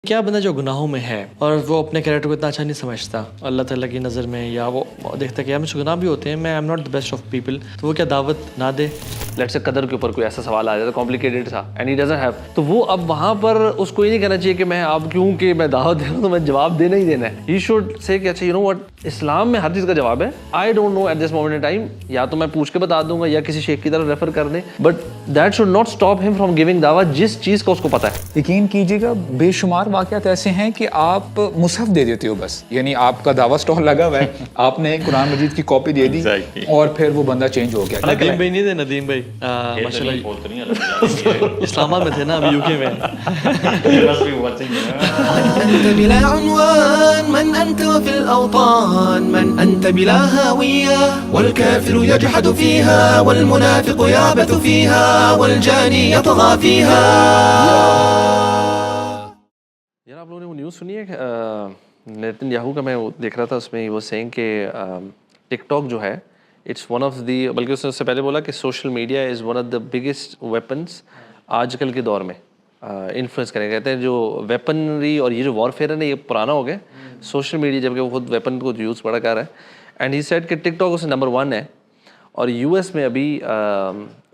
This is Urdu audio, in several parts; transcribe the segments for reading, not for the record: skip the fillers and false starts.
کیا بندہ جو گناہوں میں ہے اور وہ اپنے کریکٹر کو اتنا اچھا نہیں سمجھتا اللہ تعالیٰ کی نظر میں، یا وہ دیکھتا کہ مجھ سے گناہ بھی ہوتے ہیں، میں am not the best of people, تو وہ کیا دعوت نہ دے؟ لیٹس سے قدر کے اوپر کوئی ایسا سوال آ جاتا ہے کمپلیکیٹڈ سا اینڈ ہی ڈزنٹ ہیو، تو وہ اب وہاں پر اس کو یہ نہیں کہنا چاہیے کہ میں اب کیونکہ میں دعوت دے رہا ہوں تو میں جواب دینا ہی دینا ہے. ہی شوڈ سے کہ اچھا یو نو وٹ، اسلام میں ہر چیز کا جواب ہے. I don't know at this moment in time, یا تو میں پوچھ کے بتا دوں گا یا کسی شیخ کی طرف ریفر کر دیں، but that should not stop ہم فرام گیونگ دعوت جس چیز کا اس کو پتہ ہے. یقین کیجیے گا بے شمار واقعات ایسے ہیں کہ آپ مصحف دے دیتے ہو، بس یعنی آپ کا دعوت اسٹال لگا ہوا ہے، آپ نے قرآن مجید کی کاپی دے دی اور پھر وہ بندہ چینج ہو گیا. ندیم بھائی نہیں تھے، ندیم بھائی ماشاء اللہ اسلام آباد میں تھے نا، ابھی یو کے میں. أنت بلا عنوان من أنت وفي الأوطان من أنت بلا هاوية والكافر يجحد فيها والمنافق يعبث فيها والجاني يطغى فيها. یار آپ لوگوں نے وہ نیوز سنی ہے کہ نیتن یاہو کا، میں دیکھ رہا تھا اس میں وہ سینگ کہ ٹک ٹاک جو ہے اٹس ون آف دی، بلکہ اس نے اس سے پہلے بولا کہ social media is one of the biggest weapons آج کل کے دور میں انفلوئنس کریں. کہتے ہیں جو ویپنری اور یہ جو وارفیئر ہے نا، یہ پرانا ہو گیا سوشل میڈیا، جبکہ وہ خود ویپن کو یوز بڑا کر رہا ہے. اینڈ ہی سیڈ کہ ٹک ٹاک اس میں نمبر 1 ہے، اور یو ایس میں ابھی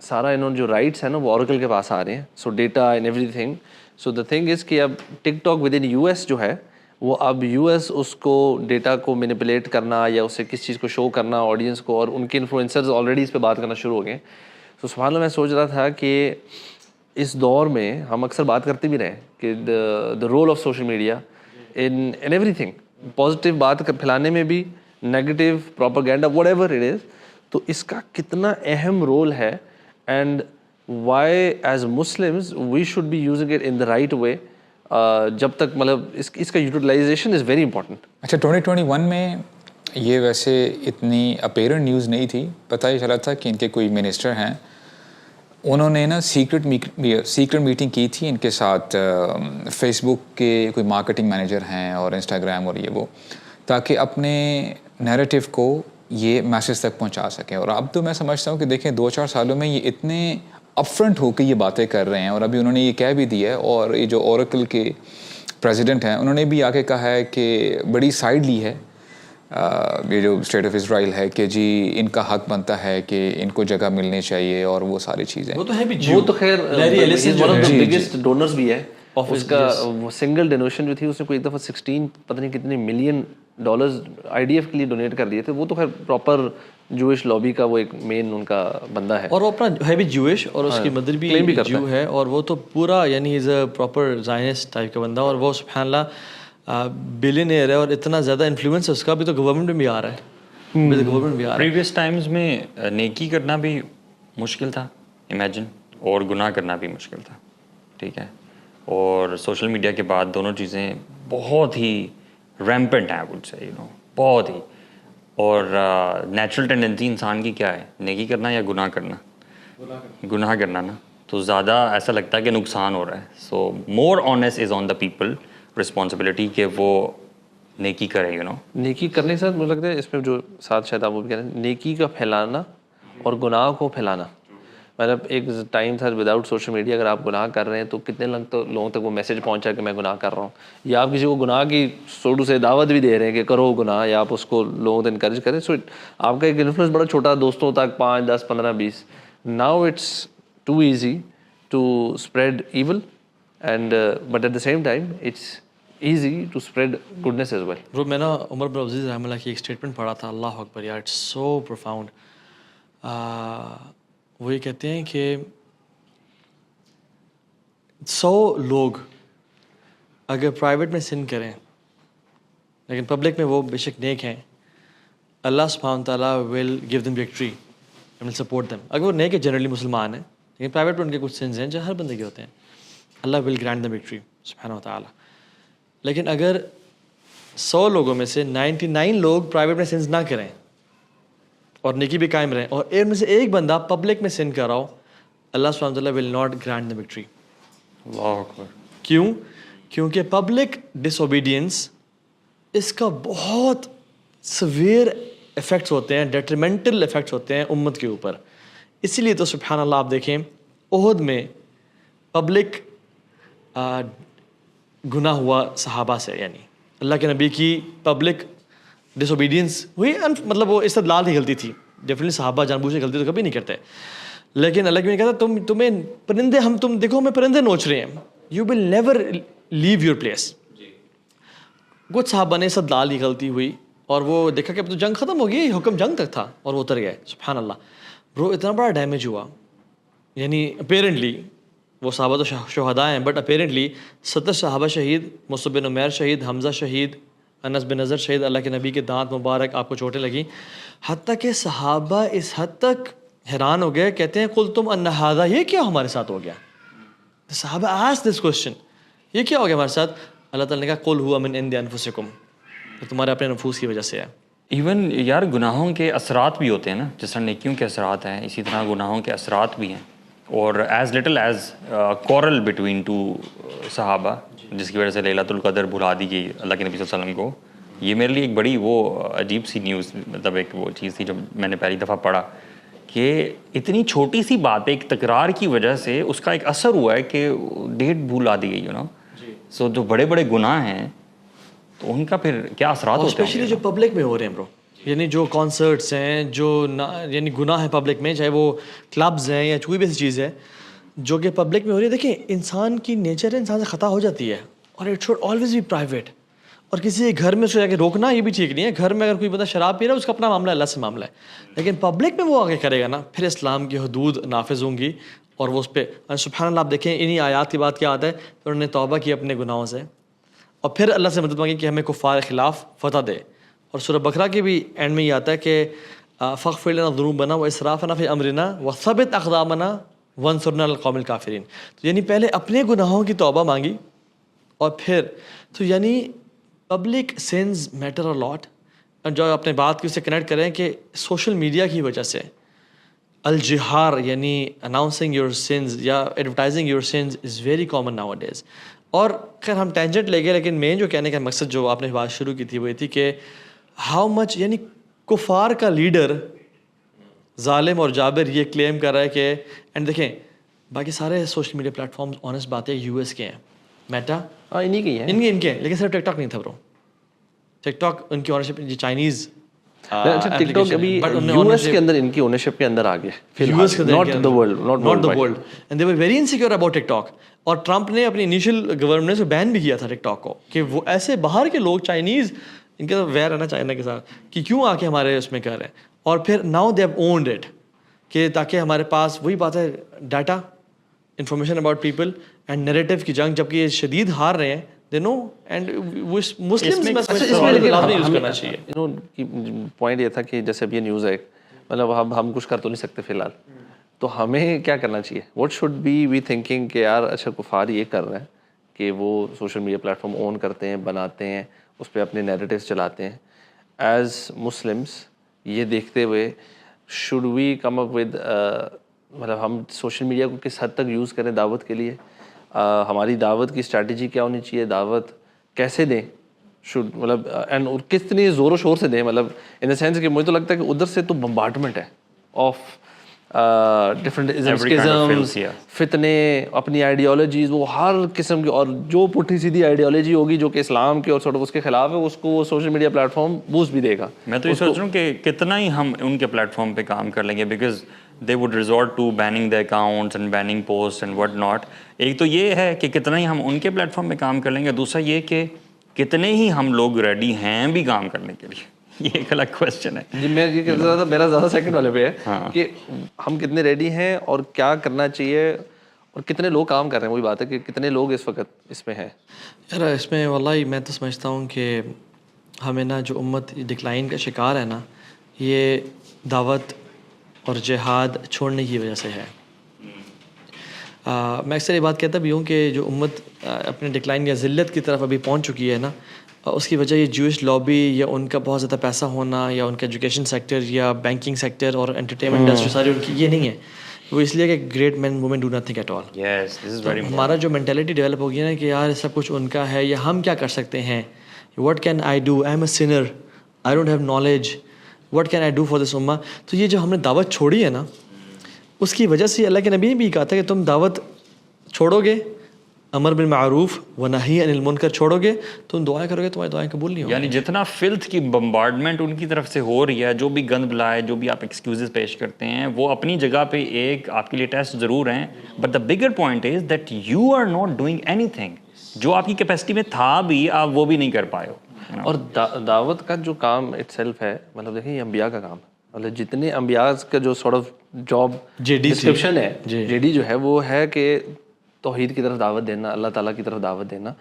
سارا انہوں نے جو رائٹس ہیں نا وہ اوریکل کے پاس آ رہے ہیں، سو ڈیٹا اینڈ ایوری تھنگ. سو دا تھنگ از کہ اب TikTok within US جو ہے وہ اب یو ایس اس کو ڈیٹا کو مینیپولیٹ کرنا یا اسے کس چیز کو شو کرنا آڈینس کو، اور ان کے انفلوئنسرز آلریڈی اس پہ بات کرنا شروع ہو گئے. تو سبحان اللہ، میں سوچ رہا تھا کہ اس دور میں ہم اکثر بات کرتے بھی رہے کہ the role of social media in everything, positive بات پھیلانے میں بھی، negative propaganda whatever it is, تو اس کا کتنا اہم رول ہے. And why as Muslims we should be using it in the right way, جب تک مطلب اس کا یوٹیلائزیشن از ویری امپورٹنٹ. اچھا 2021 میں یہ ویسے اتنی اپیرنٹ نیوز نہیں تھی، پتہ ہی چلا تھا کہ ان کے کوئی منسٹر ہیں، انہوں نے نا سیکرٹ میٹنگ کی تھی ان کے ساتھ، فیس بک کے کوئی مارکیٹنگ مینیجر ہیں اور انسٹاگرام اور یہ وہ، تاکہ اپنے نیریٹو کو یہ میسج تک پہنچا سکیں. اور اب تو میں سمجھتا ہوں کہ دیکھیں 2-4 سالوں میں یہ اتنے اپ فرنٹ ہو کے یہ باتیں کر رہے ہیں، اور ابھی انہوں نے یہ کہہ بھی دیا ہے، اور یہ جو اوریکل کے پریزیڈنٹ ہیں انہوں نے بھی آگے کہا ہے کہ بڑی سائڈ لی ہے یہ جو اسٹیٹ آف اسرائیل ہے کہ جی ان کا حق بنتا ہے کہ ان کو جگہ ملنی چاہیے اور وہ ساری چیزیں. وہ تو ہے بھی، وہ تو خیر بگیسٹ ڈونرز بھی ہے. اس کا وہ سنگل ڈونیشن جو تھی اس نے کوئی ایک دفعہ 16 پتہ نہیں کتنے million dollars I D F کے لیے ڈونیٹ کر دیے تھے. وہ تو خیر پراپر جوئش لابی کا وہ ایک مین ان کا بندہ ہے، اور وہ اپنا ہے بھی جوئش، اور اس کی مدر بھی جو ہے، اور وہ تو پورا یعنی از اے پراپر زائنسٹ ٹائپ کا بندہ، اور وہ سبحان اللہ بلینئر ہے، اور اتنا زیادہ انفلوئنس اس کا بھی تو گورنمنٹ میں بھی آ رہا ہے. گورنمنٹ بھی آ رہا ہے. پریویس ٹائمز میں نیکی کرنا بھی مشکل تھا، امیجن، اور گناہ کرنا بھی مشکل تھا، ٹھیک ہے. اور سوشل میڈیا کے بعد دونوں چیزیں بہت ہی ریمپنٹ ہیں، وڈ سے بہت ہی. اور نیچرل ٹینڈنسی انسان کی کیا ہے، نیکی کرنا یا گناہ کرنا؟ گناہ کرنا نا، تو زیادہ ایسا لگتا ہے کہ نقصان ہو رہا ہے. سو مور honest is on the people, responsibility کہ وہ نیکی کرے. نیکی کرنے کے ساتھ مجھے لگتا ہے اس میں جو ساتھ شاید آپ وہ بھی کہہ رہے ہیں، نیکی کا پھیلانا اور گناہ کو پھیلانا. مطلب ایک ٹائم تھا وداؤٹ سوشل میڈیا اگر آپ گناہ کر رہے ہیں تو کتنے لوگوں تک وہ میسج پہنچا کہ میں گناہ کر رہا ہوں، یا آپ کسی کو گناہ کی سوڈو سے دعوت بھی دے رہے ہیں کہ کرو گناہ، یا آپ اس کو لوگوں تک انکریج کریں. سو آپ کا ایک انفلوئنس بڑا چھوٹا، دوستوں تک 5 10 15 20. Now it's too easy to spread evil and but at the same time it's easy to spread goodness as well. Bro میں نا عمر بن عبدالعزیز رحمہ اللہ کی ایک اسٹیٹمنٹ پڑھا تھا، اللہ اکبر یار، اٹس سو پروفاؤنڈ. وہ یہ کہتے ہیں کہ 100 لوگ اگر پرائیویٹ میں سن کریں لیکن پبلک میں وہ بے شک نیک ہیں، اللہ سبحانہ تعالیٰ will give them victory and will support them. اگر وہ نیک ہے، جنرلی مسلمان ہیں، لیکن پرائیویٹ میں ان کے کچھ سنز ہیں جو ہر بندے کے ہوتے ہیں، اللہ ول گرانٹ دم وکٹری سبحانہ تعالیٰ. لیکن اگر 100 لوگوں میں سے 99 لوگ پرائیویٹ میں سنز نہ کریں اور نیکی بھی قائم رہیں، اور ان میں سے ایک بندہ پبلک میں سن کر رہا، اللہ سبحانہ تعالیٰ will not grant the victory. اللہ اکبر. کیوں؟ کیونکہ پبلک ڈس اوبیڈینس اس کا بہت سویئر افیکٹس ہوتے ہیں، ڈیٹریمنٹل افیکٹس ہوتے ہیں امت کے اوپر. اسی لیے تو سبحان اللہ آپ دیکھیں احد میں پبلک گناہ ہوا صحابہ سے, یعنی اللہ کے نبی کی پبلک ڈس اوبیڈینس ہوئی, مطلب وہ استدلال ہی غلطی تھی. ڈیفینیٹلی صحابہ جان بوجھ کے غلطی تو کبھی نہیں کرتے, لیکن اللہ کے نبی کہتا تمہیں پرندے, تم دیکھو ہمیں پرندے نوچ رہے ہیں, you will never leave your place. کچھ صحابہ نے استدلال ہی غلطی ہوئی اور وہ دیکھا کہ اب تو جنگ ختم ہو گئی, حکم جنگ تک تھا, اور وہ اتر گئے. سبحان اللہ برو, اتنا بڑا ڈیمیج ہوا. یعنی اپیرنٹلی وہ صحابہ تو شہداء ہیں, بٹ اپیرنٹلی 70 صحابہ شہید, مصعب بن عمیر شہید, حمزہ شہید, انس بن نضر شہید, اللہ کے نبی کے دانت مبارک آپ کو چوٹیں لگیں. حتیٰ کہ صحابہ اس حد تک حیران ہو گئے, کہتے ہیں قلتم ان ھذا, یہ کیا ہمارے ساتھ ہو گیا. صحابہ آسک دس کوسچن, یہ کیا ہو گیا ہمارے ساتھ. اللہ تعالیٰ نے کہا قل ھو من عند انفسکم, تمہارے اپنے نفوس کی وجہ سے ہے. ایون یار گناہوں کے اثرات بھی ہوتے ہیں نا, جس طرح نیکیوں کے اثرات ہیں, اسی طرح گناہوں کے اثرات بھی ہیں. اور as little as quarrel between two صحابہ, جس کی وجہ سے لیلۃ القدر بھلا دی گئی اللہ کے نبی صلی اللہ علیہ وسلم کو. یہ میرے لیے ایک بڑی وہ عجیب سی نیوز, مطلب ایک وہ چیز تھی جب میں نے پہلی دفعہ پڑھا کہ اتنی چھوٹی سی بات, ایک تکرار کی وجہ سے اس کا ایک اثر ہوا ہے کہ ڈیٹ بھلا دی گئی, سو جو بڑے بڑے گناہ ہیں تو ان کا پھر کیا اثرات ہوتے ہیں, اسپیشلی جو پبلک میں ہو رہے ہیں برو. یعنی جو کانسرٹس ہیں, جو یعنی گناہ ہے پبلک میں, چاہے وہ کلبز ہیں یا کوئی بھی ایسی چیز ہے جو کہ پبلک میں ہو رہی ہے. دیکھیں انسان کی نیچر ہے, انسان سے خطا ہو جاتی ہے, اور it should always be private. اور کسی کے گھر میں اس کو جا کے روکنا یہ بھی ٹھیک نہیں ہے. گھر میں اگر کوئی بندہ شراب پی رہا ہے اس کا اپنا معاملہ ہے, اللہ سے معاملہ ہے, لیکن پبلک میں وہ آگے کرے گا نا, پھر اسلام کی حدود نافذ ہوں گی. اور وہ اس پہ سبحان اللہ, آپ دیکھیں انہی آیات کی بات کیا آتا ہے, پھر انہوں نے توبہ کی اپنے گناہوں سے, اور پھر اللہ سے مدد مانگی کہ ہمیں کفار کے خلاف فتح دے. اور سورہ بقرہ کے بھی اینڈ میں یہ آتا ہے کہ فاغفر لنا ذنوبنا واسرافنا فی امرنا وثبت اقدامنا وانصرنا علی القوم الکافرین. تو یعنی پہلے اپنے گناہوں کی توبہ مانگی, اور پھر تو یعنی پبلک سینز میٹر اے لاٹ. جو اپنے بات کی اس سے کنیکٹ کریں کہ سوشل میڈیا کی وجہ سے الجہار یعنی اناؤنسنگ یور سنز یا advertising your sins is very common nowadays. اور خیر ہم ٹینجنٹ لے گئے, لیکن مین جو کہنے کا مقصد جو آپ نے بات شروع کی تھی وہ یہ تھی کہ ہاؤ مچ, یعنی کفار کا لیڈر ظالم اور جابر یہ کلیم کر رہا ہے کہ, اینڈ دیکھیں باقی سارے social media platforms honest بات ہے US کے ہیں, میٹا انہیں کی ہیں, ان کے ہیں, لیکن صرف ٹک ٹاک نہیں تھا برو. ٹک ٹاک ان کی اونرشپ چائنیز, ٹک ٹاک ابھی US کے اندر ان کی اونرشپ کے اندر آ گیا, not the world, not the world, and they were very insecure about TikTok. اور ٹرمپ نے اپنی انیشیل گورنمنٹ سے بین بھی کیا تھا ٹک ٹاک کو, کہ وہ ایسے باہر کے لوگ چائنیز, ان کے ویئر ہے نا چائنا کے ساتھ, کہ کیوں آ کے ہمارے اس میں کر رہے ہیں. اور پھر now they have owned it, کہ تاکہ ہمارے پاس وہی بات ہے data, information about people and narrative کی جنگ, جبکہ یہ شدید ہار رہے ہیں دے نو. اینڈ مسلمز میں لازمی یوز کرنا چاہیے. پوائنٹ یہ تھا کہ جیسے اب یہ نیوز ہے, مطلب ہم کچھ کر تو نہیں سکتے فی الحال, تو ہمیں کیا کرنا چاہیے, what should be we thinking کہ یار اچھا کفار یہ کر رہے ہیں کہ وہ سوشل میڈیا پلیٹ فارم اون کرتے ہیں, بناتے ہیں, اس پہ اپنے نیریٹیوز چلاتے ہیں. ایز مسلمس یہ دیکھتے ہوئے should we come up with, مطلب ہم سوشل میڈیا کو کس حد تک یوز کریں دعوت کے لیے, ہماری دعوت کی اسٹریٹجی کیا ہونی چاہیے, دعوت کیسے دیں, شوڈ مطلب اینڈ کتنی زور و شور سے دیں, مطلب ان دا سینس کہ مجھے تو لگتا ہے کہ ادھر سے تو بمبارڈمنٹ ہے آف ڈفرنٹ ازمز, فتنے, اپنی آئیڈیالوجیز, وہ ہر قسم کی, اور جو پٹھی سیدھی آئیڈیالوجی ہوگی جو کہ اسلام کے اور سورٹ اس کے خلاف ہے, اس کو وہ social media plate form boost بھی دے گا. میں تو یہ سوچ رہا ہوں کہ کتنا ہی ہم ان کے پلیٹ فارم پہ کام کر لیں گے, because they would resort to banning the accounts and banning posts and what not. ایک تو یہ ہے کہ کتنا ہی ہم ان کے پلیٹ فارم پہ کام کر لیں گے, دوسرا یہ کہ کتنے ہی ہم لوگ ریڈی ہیں بھی کام کرنے کے لیے, یہ ایک الگ کویسچن ہے. جی میں یہ کہہ رہا تھا, میرا زیادہ سیکنڈ والے پہ ہے کہ ہم کتنے ریڈی ہیں اور کیا کرنا چاہیے, اور کتنے لوگ کام کر رہے ہیں. وہی بات ہے کہ کتنے لوگ اس وقت اس میں ہیں. یار اس میں واللہ میں تو سمجھتا ہوں کہ ہمیں نا جو امت ڈکلائن کا شکار ہے نا, یہ دعوت اور جہاد چھوڑنے کی وجہ سے ہے. میں اکثر یہ بات کہتا بھی ہوں کہ جو امت اپنے ڈکلائن یا ذلت کی طرف ابھی پہنچ چکی ہے نا, اس کی وجہ یہ جوئش لابی یا ان کا بہت زیادہ پیسہ ہونا یا ان کا ایجوکیشن سیکٹر یا بینکنگ سیکٹر اور انٹرٹینمنٹ انڈسٹری ساری ان کی یہ نہیں ہے. وہ اس لیے کہ great men women do nothing at all. ہمارا جو مینٹیلٹی ڈیولپ ہو گیا نا کہ یار سب کچھ ان کا ہے, یا ہم کیا کر سکتے ہیں, what can I do, I am a sinner, I don't have knowledge, what can I do for this امہ. تو یہ جو ہم نے دعوت چھوڑی ہے نا, اس کی وجہ سے اللہ کے نبی نے بھی کہا تھا کہ تم دعوت چھوڑو گے, امر بالمعروف و نہی عن المنکر چھوڑو گے، تم دعائیں کرو گے، تمہاری دعائیں قبول نہیں ہوں یعنی جتنا فلتھ کی بمبارڈمنٹ ان کی طرف سے ہو رہی ہے، جو بھی گند بلا ہے، جو بھی آپ ایکسکیوزز پیش کرتے ہیں، وہ اپنی جگہ پہ ایک آپ کے لیے ٹیسٹ ضرور ہیں، but the bigger point is that you are not doing anything. جو آپ کی کیپیسٹی میں تھا بھی، آپ وہ بھی نہیں کر پائے ہو. اور دعوت کا جو کام اٹ سیلف ہے، مطلب دیکھیں یہ انبیاء کا کام ہے. مطلب جتنے انبیاء کا جو سارٹ آف جاب ڈسکرپشن ہے، جے ڈی جو ہے وہ ہے کہ توحید کی طرف دعوت دینا، اللہ تعالیٰ کی طرف دعوت دینا،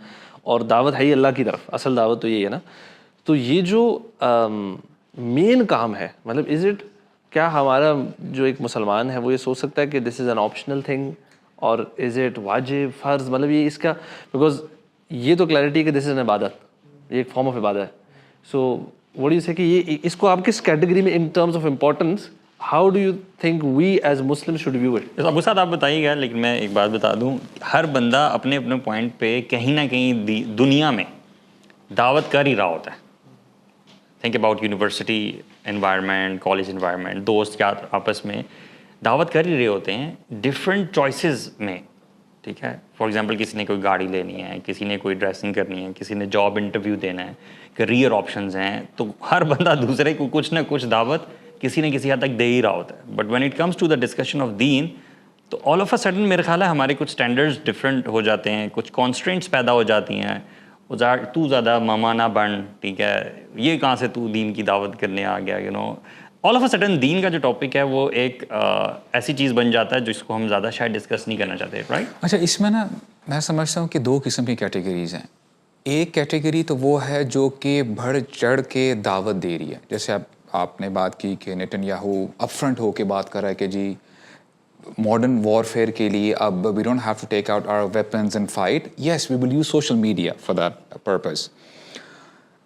اور دعوت ہے ہی اللہ کی طرف. اصل دعوت تو یہی ہے نا. تو یہ جو مین کام ہے، مطلب از اٹ، کیا ہمارا جو ایک مسلمان ہے وہ یہ سوچ سکتا ہے کہ دس از این آپشنل تھنگ، اور از اٹ واجب، فرض؟ مطلب یہ اس کا، بیکاز یہ تو کلیئرٹی ہے کہ دس از این عبادت، یہ ایک فارم آف عبادت ہے. سو وٹ ڈو یو سے کہ یہ اس کو آپ کس کیٹیگری میں in terms of importance, how do you think we as Muslim should view it? Abu Saad آپ بتائیے گا، لیکن میں ایک بات بتا دوں، ہر بندہ اپنے اپنے پوائنٹ پہ کہیں نہ کہیں دنیا میں دعوت کر ہی رہا ہوتا ہے. Think about university environment, college environment, دوست کیا آپس میں دعوت کر ہی رہے ہوتے ہیں ڈفرینٹ چوائسیز میں. ٹھیک ہے، فار ایگزامپل کسی نے کوئی گاڑی لینی ہے، کسی نے کوئی ڈریسنگ کرنی ہے، کسی نے جاب انٹرویو دینا ہے، کریئر آپشنز ہیں، تو ہر بندہ دوسرے کو کچھ نہ کچھ دعوت کسی نہ کسی حد تک دے ہی رہا ہوتا ہے. But when it comes to the discussion of دین، تو آل آف اے سڈن میرے خیال ہے ہمارے کچھ اسٹینڈرڈز ڈفرینٹ ہو جاتے ہیں، کچھ کانسٹرینٹس پیدا ہو جاتی ہیں. تو زیادہ ماما نہ بن، ٹھیک ہے، یہ کہاں سے تو دین کی دعوت کرنے آ گیا، you know. All of a sudden دین کا جو ٹاپک ہے وہ ایک ایسی چیز بن جاتا ہے جس کو ہم زیادہ شاید ڈسکس نہیں کرنا چاہتے، رائٹ؟ اچھا، اس میں نا میں سمجھتا ہوں کہ دو قسم کی کیٹیگریز ہیں. ایک کیٹیگری تو وہ ہے جو کہ بڑھ چڑھ کے دعوت دے رہی ہے، جیسے اب آپ نے بات کی کہ نیتن یاہو اپ فرنٹ ہو کے بات کر رہا ہے کہ جی ماڈرن وارفیئر کے لیے اب we don't have to take out our weapons and fight, yes we will use social media for that purpose.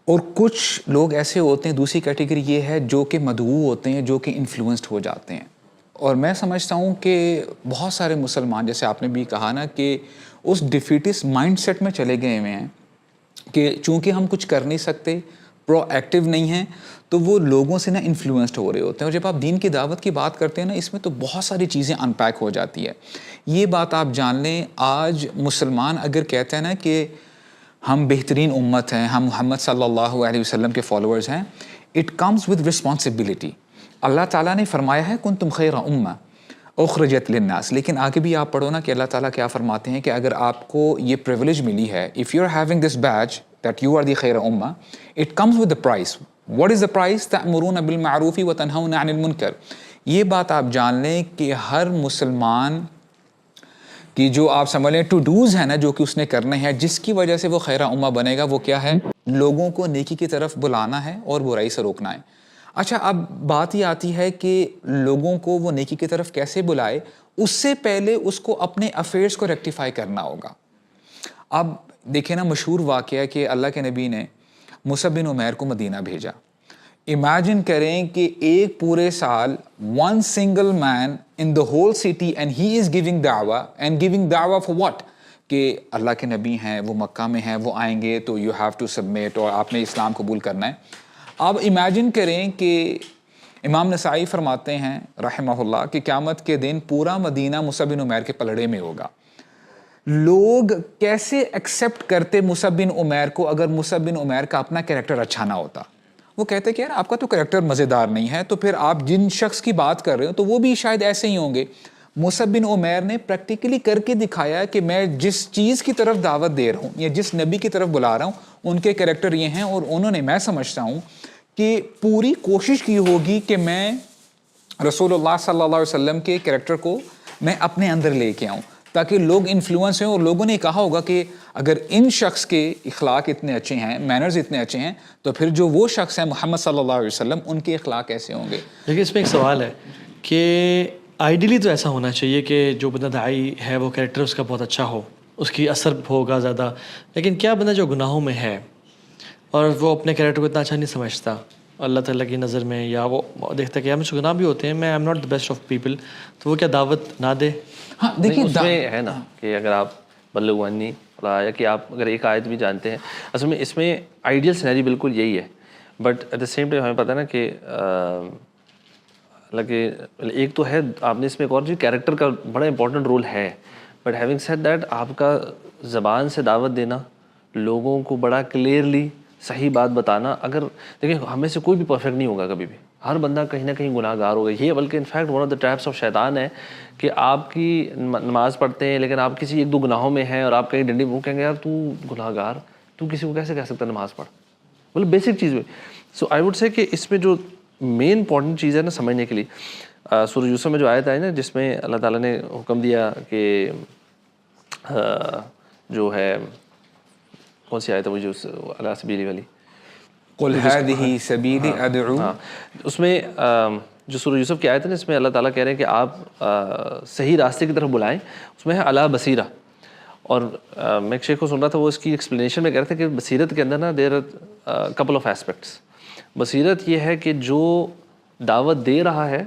اور کچھ لوگ ایسے ہوتے ہیں، دوسری کیٹیگری یہ ہے جو کہ مدعو ہوتے ہیں، جو کہ انفلوئنسڈ ہو جاتے ہیں. اور میں سمجھتا ہوں کہ بہت سارے مسلمان، جیسے آپ نے بھی کہا نا، کہ اس ڈیفیٹسٹ مائنڈ سیٹ میں چلے گئے ہوئے ہیں کہ چونکہ ہم کچھ کر نہیں سکتے، پرو ایکٹیو نہیں ہیں، تو وہ لوگوں سے نا انفلوئنسڈ ہو رہے ہوتے ہیں. اور جب آپ دین کی دعوت کی بات کرتے ہیں نا، اس میں تو بہت ساری چیزیں ان پیک ہو جاتی ہے. یہ بات آپ جان لیں، آج مسلمان اگر کہتے ہیں نا کہ ہم بہترین امت ہیں، ہم محمد صلی اللہ علیہ وسلم کے فالوورز ہیں، اٹ کمز ود رسپانسبلٹی. اللہ تعالیٰ نے فرمایا ہے کنتم خیر امہ اخرجت للناس، لیکن آگے بھی آپ پڑھو نا کہ اللہ تعالیٰ کیا فرماتے ہیں کہ اگر آپ کو یہ پریولیج ملی ہے، if you are having this batch that you are the خیر امہ، it comes with the prize. What is the prize? تأمرون بالمعروف وتنہون عن المنکر. یہ بات آپ جان لیں کہ ہر مسلمان کہ جو آپ سمجھ لیں ٹو ڈوز ہیں نا، جو کہ اس نے کرنے ہیں، جس کی وجہ سے وہ خیرہ امہ بنے گا، وہ کیا ہے؟ لوگوں کو نیکی کی طرف بلانا ہے اور برائی سے روکنا ہے. اچھا، اب بات یہ آتی ہے کہ لوگوں کو وہ نیکی کی طرف کیسے بلائے. اس سے پہلے اس کو اپنے افیئرس کو ریکٹیفائی کرنا ہوگا. اب دیکھیں نا، مشہور واقعہ کہ اللہ کے نبی نے مصعب بن عمیر کو مدینہ بھیجا. امیجن کریں کہ ایک پورے سال one single man in the whole city and he is giving دعویٰ، اینڈ گیونگ دعویٰ فار واٹ؟ کہ اللہ کے نبی ہیں، وہ مکہ میں ہیں، وہ آئیں گے تو یو ہیو ٹو سبمٹ، اور آپ نے اسلام قبول کرنا ہے. اب امیجن کریں کہ امام نسائی فرماتے ہیں رحمہ اللہ کہ قیامت کے دن پورا مدینہ مصعب بن عمیر کے پلڑے میں ہوگا. لوگ کیسے ایکسیپٹ کرتے مصعب بن عمیر کو اگر مصعب بن عمیر کا اپنا کریکٹر اچھا نہ ہوتا؟ وہ کہتے کہ یار آپ کا تو کریکٹر مزیدار نہیں ہے، تو پھر آپ جن شخص کی بات کر رہے ہو تو وہ بھی شاید ایسے ہی ہوں گے. مصعب بن عمیر نے پریکٹیکلی کر کے دکھایا کہ میں جس چیز کی طرف دعوت دے رہا ہوں یا جس نبی کی طرف بلا رہا ہوں، ان کے کریکٹر یہ ہیں. اور انہوں نے، میں سمجھتا ہوں کہ پوری کوشش کی ہوگی کہ میں رسول اللہ صلی اللہ علیہ وسلم کے کریکٹر کو میں اپنے اندر لے کے آؤں تاکہ لوگ انفلوئنس ہیں. اور لوگوں نے کہا ہوگا کہ اگر ان شخص کے اخلاق اتنے اچھے ہیں، مینرز اتنے اچھے ہیں، تو پھر جو وہ شخص ہیں محمد صلی اللہ علیہ وسلم، ان کے اخلاق کیسے ہوں گے. لیکن اس میں ایک سوال ہے کہ آئیڈیلی تو ایسا ہونا چاہیے کہ جو بندہ داعی ہے وہ کریکٹر اس کا بہت اچھا ہو، اس کی اثر ہوگا زیادہ. لیکن کیا بندہ جو گناہوں میں ہے اور وہ اپنے کریکٹر کو اتنا اچھا نہیں سمجھتا اللہ تعالیٰ کی نظر میں، یا وہ دیکھتا کہ مجھ سے گناہ بھی ہوتے ہیں، میں I am not the best of people, تو وہ کیا دعوت نہ دے؟ ہاں دیکھیے، اس میں ہے نا کہ اگر آپ بلغوا عنی یا کہ آپ اگر ایک آیت بھی جانتے ہیں، اصل میں اس میں آئیڈیل سینیریو بالکل یہی ہے. But at the same time ہمیں پتہ ہے نا کہ حالانکہ ایک تو ہے، آپ نے اس میں ایک اور چیز، کیریکٹر کا بڑا امپورٹنٹ رول ہے. بٹ ہیونگ سیڈ دیٹ آپ کا زبان سے دعوت دینا, لوگوں کو بڑا کلیئرلی صحیح بات بتانا, اگر دیکھیں ہمیں سے کوئی بھی پرفیکٹ نہیں ہوگا کبھی بھی, ہر بندہ کہیں نہ کہیں گناہ گار ہوگا. یہ بلکہ in fact one of the traps of شیطان ہے کہ آپ کی نماز پڑھتے ہیں لیکن آپ کسی ایک دو گناہوں میں ہیں اور آپ کہیں ڈنڈی وہ کہیں گے یار تو گناہ گار, تو کسی کو کیسے کہہ سکتا ہے نماز پڑھ, مطلب بیسک چیز ہوئی. سو آئی ووڈ سے کہ اس میں جو مین امپورٹنٹ چیز ہے نا سمجھنے کے لیے, سورہ یوسف میں جو آیت آئی نا جس میں اللہ تعالیٰ نے حکم دیا کہ جو ہے کون سی آیت ہے وہ جو علی سبیلی والی, قل هذه سبیلی ادعو, اس میں جو سورہ یوسف کی آیت ہے نا اس میں اللہ تعالیٰ کہہ رہے ہیں کہ آپ صحیح راستے کی طرف بلائیں, اس میں ہے علی بصیرہ. اور میں ایک شیخ کو سن رہا تھا, وہ اس کی ایکسپلینیشن میں کہہ رہے تھے کہ بصیرت کے اندر نا there are couple of aspects. بصیرت یہ ہے کہ جو دعوت دے رہا ہے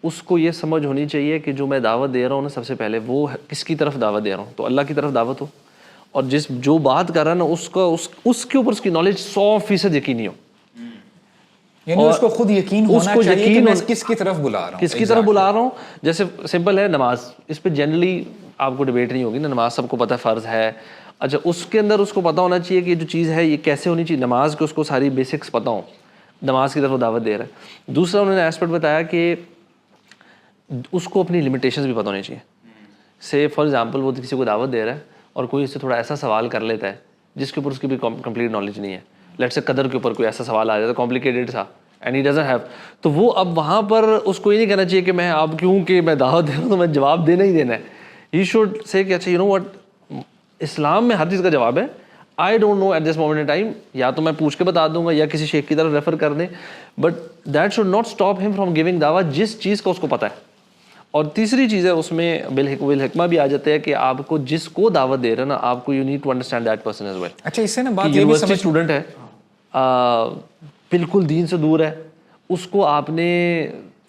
اس کو یہ سمجھ ہونی چاہیے کہ جو میں دعوت دے رہا ہوں نا سب سے پہلے وہ کس کی طرف دعوت دے رہا ہوں, تو اللہ کی طرف دعوت ہو, اور جو بات کر رہا ہے نا اس کے اوپر اس کی نالج 100% یقینی ہو, یعنی اس کو خود یقین ہونا چاہیے کہ میں کس کی طرف بلا رہا ہوں, کس کی طرف بلا رہا ہوں. جیسے سمپل ہے نماز, اس پہ جنرلی آپ کو ڈبیٹ نہیں ہوگی نا, نماز سب کو پتہ ہے فرض ہے. اچھا اس کے اندر اس کو پتہ ہونا چاہیے کہ جو چیز ہے یہ کیسے ہونی چاہیے, نماز کے اس کو ساری بیسکس پتہ ہوں, نماز کی طرف دعوت دے رہا ہے. دوسرا انہوں نے ایسپیکٹ بتایا کہ اس کو اپنی لمیٹیشنز بھی پتہ ہونی چاہیے. سے فار ایگزامپل وہ کسی کو دعوت دے رہا ہے اور کوئی اس سے تھوڑا ایسا سوال کر لیتا ہے جس کے اوپر اس کی بھی کمپلیٹ نالج نہیں ہے, لیٹ سے قدر کے اوپر کوئی ایسا سوال آ جاتا ہے کمپلیکیٹڈ سا اینڈ ہی ڈزنٹ ہیو, تو وہ اب وہاں پر اس کو یہ نہیں کہنا چاہیے کہ میں اب کیونکہ میں دعوت دے رہا ہوں تو میں جواب دینا ہی دینا ہے. ہی شوڈ سے کہ اچھا یو نو وٹ, اسلام میں ہر چیز کا جواب ہے, I don't know at this moment in time, یا تو میں پوچھ کے بتا دوں گا یا کسی شیخ کی طرف ریفر کر دیں, but that should not stop ہم فرام گیونگ دعوت جس چیز کا اس کو پتہ ہے. اور تیسری چیز ہے اس میں بالحکمہ بھی آ جاتا ہے کہ آپ کو جس کو دعوت دے رہے ہیں نا آپ کو you need to understand that person as well. اچھا اس سے نا بات یونیورسٹی اسٹوڈنٹ ہے, بالکل دین سے دور ہے, اس کو آپ نے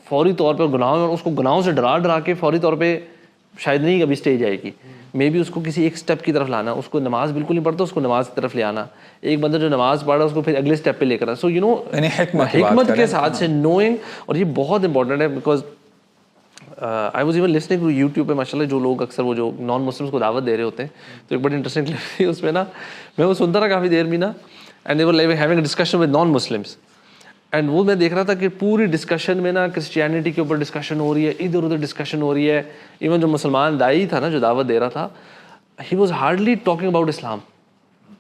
فوری طور پر گناہوں سے ڈرا کے فوری طور پہ شاید نہیں کبھی اسٹیج آئے گی, مے بی اس کو کسی ایک اسٹیپ کی طرف لانا, اس کو نماز بالکل نہیں پڑھتا اس کو نماز کی طرف لے آنا, ایک بندہ جو نماز پڑھ رہا ہے اس کو پھر اگلے اسٹیپ پہ لے کر, سو یو نو حکمت کے ساتھ سے نوئنگ. اور یہ بہت امپورٹنٹ ہے because I was even listening to YouTube پہ ماشاء اللہ جو لوگ اکثر وہ جو نان مسلمس کو دعوت دے رہے ہوتے ہیں, تو ایک بڑی انٹرسٹنگ تھی اس میں نا, میں وہ سنتا رہا کافی دیر بھی نا, and they were having a discussion with non Muslims, and وہ میں دیکھ رہا تھا کہ پوری ڈسکشن میں نا کرسچینٹی کے اوپر ڈسکشن ہو رہی ہے, ادھر ادھر ڈسکشن ہو رہی ہے. ایون جو مسلمان دائی تھا نا جو دعوت دے رہا تھا, he was hardly talking about Islam,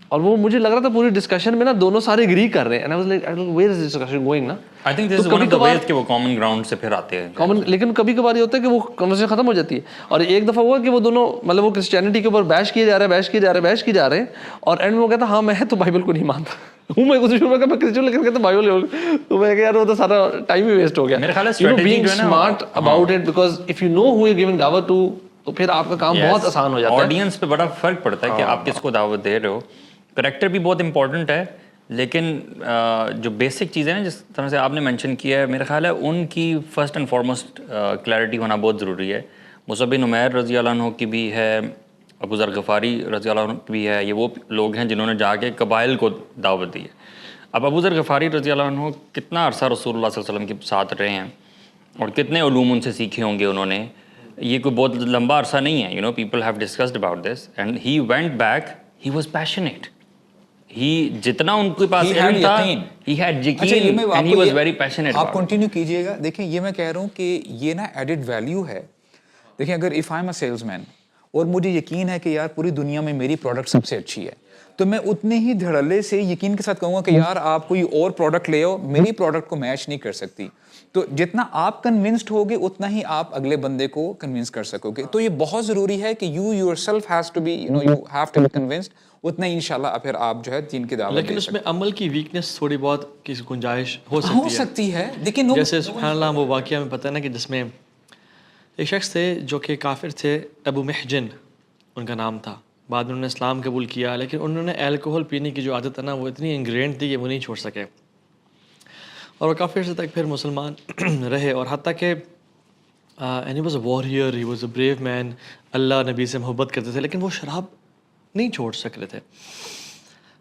اور وہ مجھے لگ رہا تھا پوری ڈسکشن میں نا دونوں سارے اگری کر رہے ہیں, and I was like where is this discussion going نا. I think this is one of the ways کہ وہ کامن گراؤنڈ سے پھر آتے ہیں لیکن کبھی کبھار یہ ہوتا ہے کہ وہ کنورسیشن ختم ہو جاتی ہے. اور ایک دفعہ ہوا کہ وہ دونوں مطلب وہ کرسچینٹی کے اوپر بحث کیے جا رہے ہیں, اور اینڈ میں وہ کہتا ہاں میں تو بائبل کو نہیں مانتا ہوں, میں کچھ شروع میں کرسچن لیکن کہتا بائبل, تو میں کہ یار وہ تو سارا ٹائم ہی ویسٹ ہو گیا. میرے خیال ہے اسٹریٹجی جو ہے نا smart about it, because if you know who you giving دعوت ٹو, تو پھر آپ کا کام بہت آسان ہو جاتا ہے. آڈینس پہ بڑا فرق پڑتا ہے کہ آپ کس کو دعوت دے رہے ہو. کریکٹر بھی بہت امپورٹنٹ ہے, لیکن جو بیسک چیزیں ہیں جس طرح سے آپ نے مینشن کیا ہے, میرا خیال ہے ان کی فرسٹ اینڈ فارموسٹ کلیئرٹی ہونا بہت ضروری ہے. مصعب بن عمیر رضی اللہ عنہ کی بھی ہے, ابو ذر غفاری رضی اللہ عنہ کی بھی ہے, یہ وہ لوگ ہیں جنہوں نے جا کے قبائل کو دعوت دی ہے. اب ابو ذر غفاری رضی اللہ عنہ کتنا عرصہ رسول اللہ صلی اللہ علیہ وسلم کے ساتھ رہے ہیں اور کتنے علوم ان سے سیکھے ہوں گے انہوں نے, یہ کوئی بہت لمبا عرصہ نہیں ہے. You know people have discussed about this, and he went back, he was passionate, جتنا ان کے پاس علم تھا he had yaqeen and he was very passionate. آپ کنٹینیو کیجئے گا. دیکھیں یہ میں کہہ رہا ہوں کہ یہ نا ایڈڈ ویلیو ہے. دیکھیں اگر if I'm a salesman اور مجھے یقین ہے کہ یار پوری دنیا میں میری پروڈکٹ سب سے اچھی ہے, تو میں اتنے ہی دھڑلے سے یقین کے ساتھ کہوں گا کہ یار آپ کوئی اور پروڈکٹ لے آؤ, میری پروڈکٹ کو میچ نہیں کر سکتی. تو جتنا آپ کنونسڈ ہوگے اتنا ہی آپ اگلے بندے کو کنونس کر سکو گے. تو یہ بہت ضروری ہے کہ you yourself has to be you have to be convinced, اتنا ہی انشاءاللہ پھر آپ جو ہے دین کی دعوت. لیکن اس میں عمل کی ویکنس تھوڑی بہت کسی گنجائش ہو سکتی ہے. لیکن جیسے سبحان اللہ وہ واقعہ میں پتہ ہے نا کہ جس میں ایک شخص تھے جو کہ کافر تھے, ابو محجن ان کا نام تھا, بعد میں انہوں نے اسلام قبول کیا, لیکن انہوں نے الکوہل پینے کی جو عادت ہے نا وہ اتنی انگرینڈ تھی کہ وہ نہیں چھوڑ سکے, اور وہ کافی عرصے تک پھر مسلمان رہے, اور حتیٰ کہ and he was a warrior, he was a brave man, اللہ نبی سے محبت کرتے تھے, لیکن وہ شراب نہیں چھوڑ سک رہے تھے.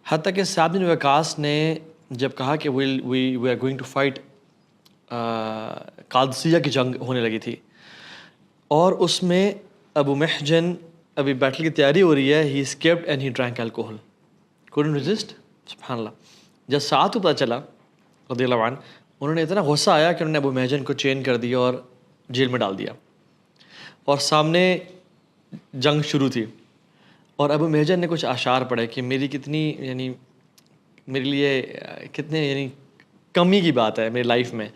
حتیٰ کہ سعد بن وقاص نے جب کہا کہ we are going to fight, قادسیہ کی جنگ ہونے لگی تھی, اور اس میں ابو محجن ابھی بیٹل کی تیاری ہو رہی ہے, he escaped and he drank alcohol, couldn't resist. سبحان اللہ. جب سعد کو پتہ چلا رضی اللہ عنہ, انہوں نے اتنا غصہ آیا کہ انہوں نے ابو محجن کو چین کر دیا اور جیل میں ڈال دیا, اور سامنے جنگ شروع تھی, اور ابو محجن نے کچھ اشعار پڑھے کہ میری کتنی یعنی میرے لیے کتنے یعنی کمی کی بات ہے میری لائف میں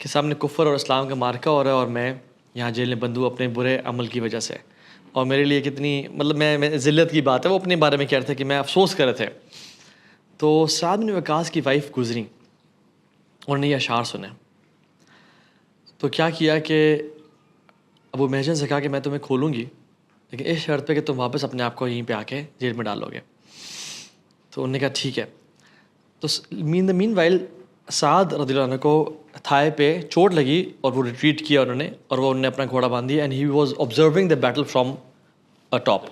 کہ سامنے کفر اور اسلام کا مارکا ہو رہا ہے اور میں یہاں جیل میں بند ہوں اپنے برے عمل کی وجہ سے, اور میرے لیے کتنی مطلب میں ذلت کی بات ہے. وہ اپنے بارے میں کہہ رہے تھے کہ میں افسوس کر رہے تھے. تو سعد بن وقاص کی وائف گزری, انہوں نے یہ اشعار سنے, تو کیا کیا کہ ابو محجن سے کہا کہ میں تمہیں کھولوں گی لیکن اس شرط پہ کہ تم واپس اپنے آپ کو یہیں پہ آ کے جیل میں ڈالو گے. تو انہوں نے کہا ٹھیک ہے. تو مین وائل سعد رضی اللہ عنہ کو تھائے پہ چوٹ لگی اور وہ ریٹریٹ کیا انہوں نے, اور وہ انہوں نے اپنا گھوڑا باندھ دیا, and he was observing the battle from a top.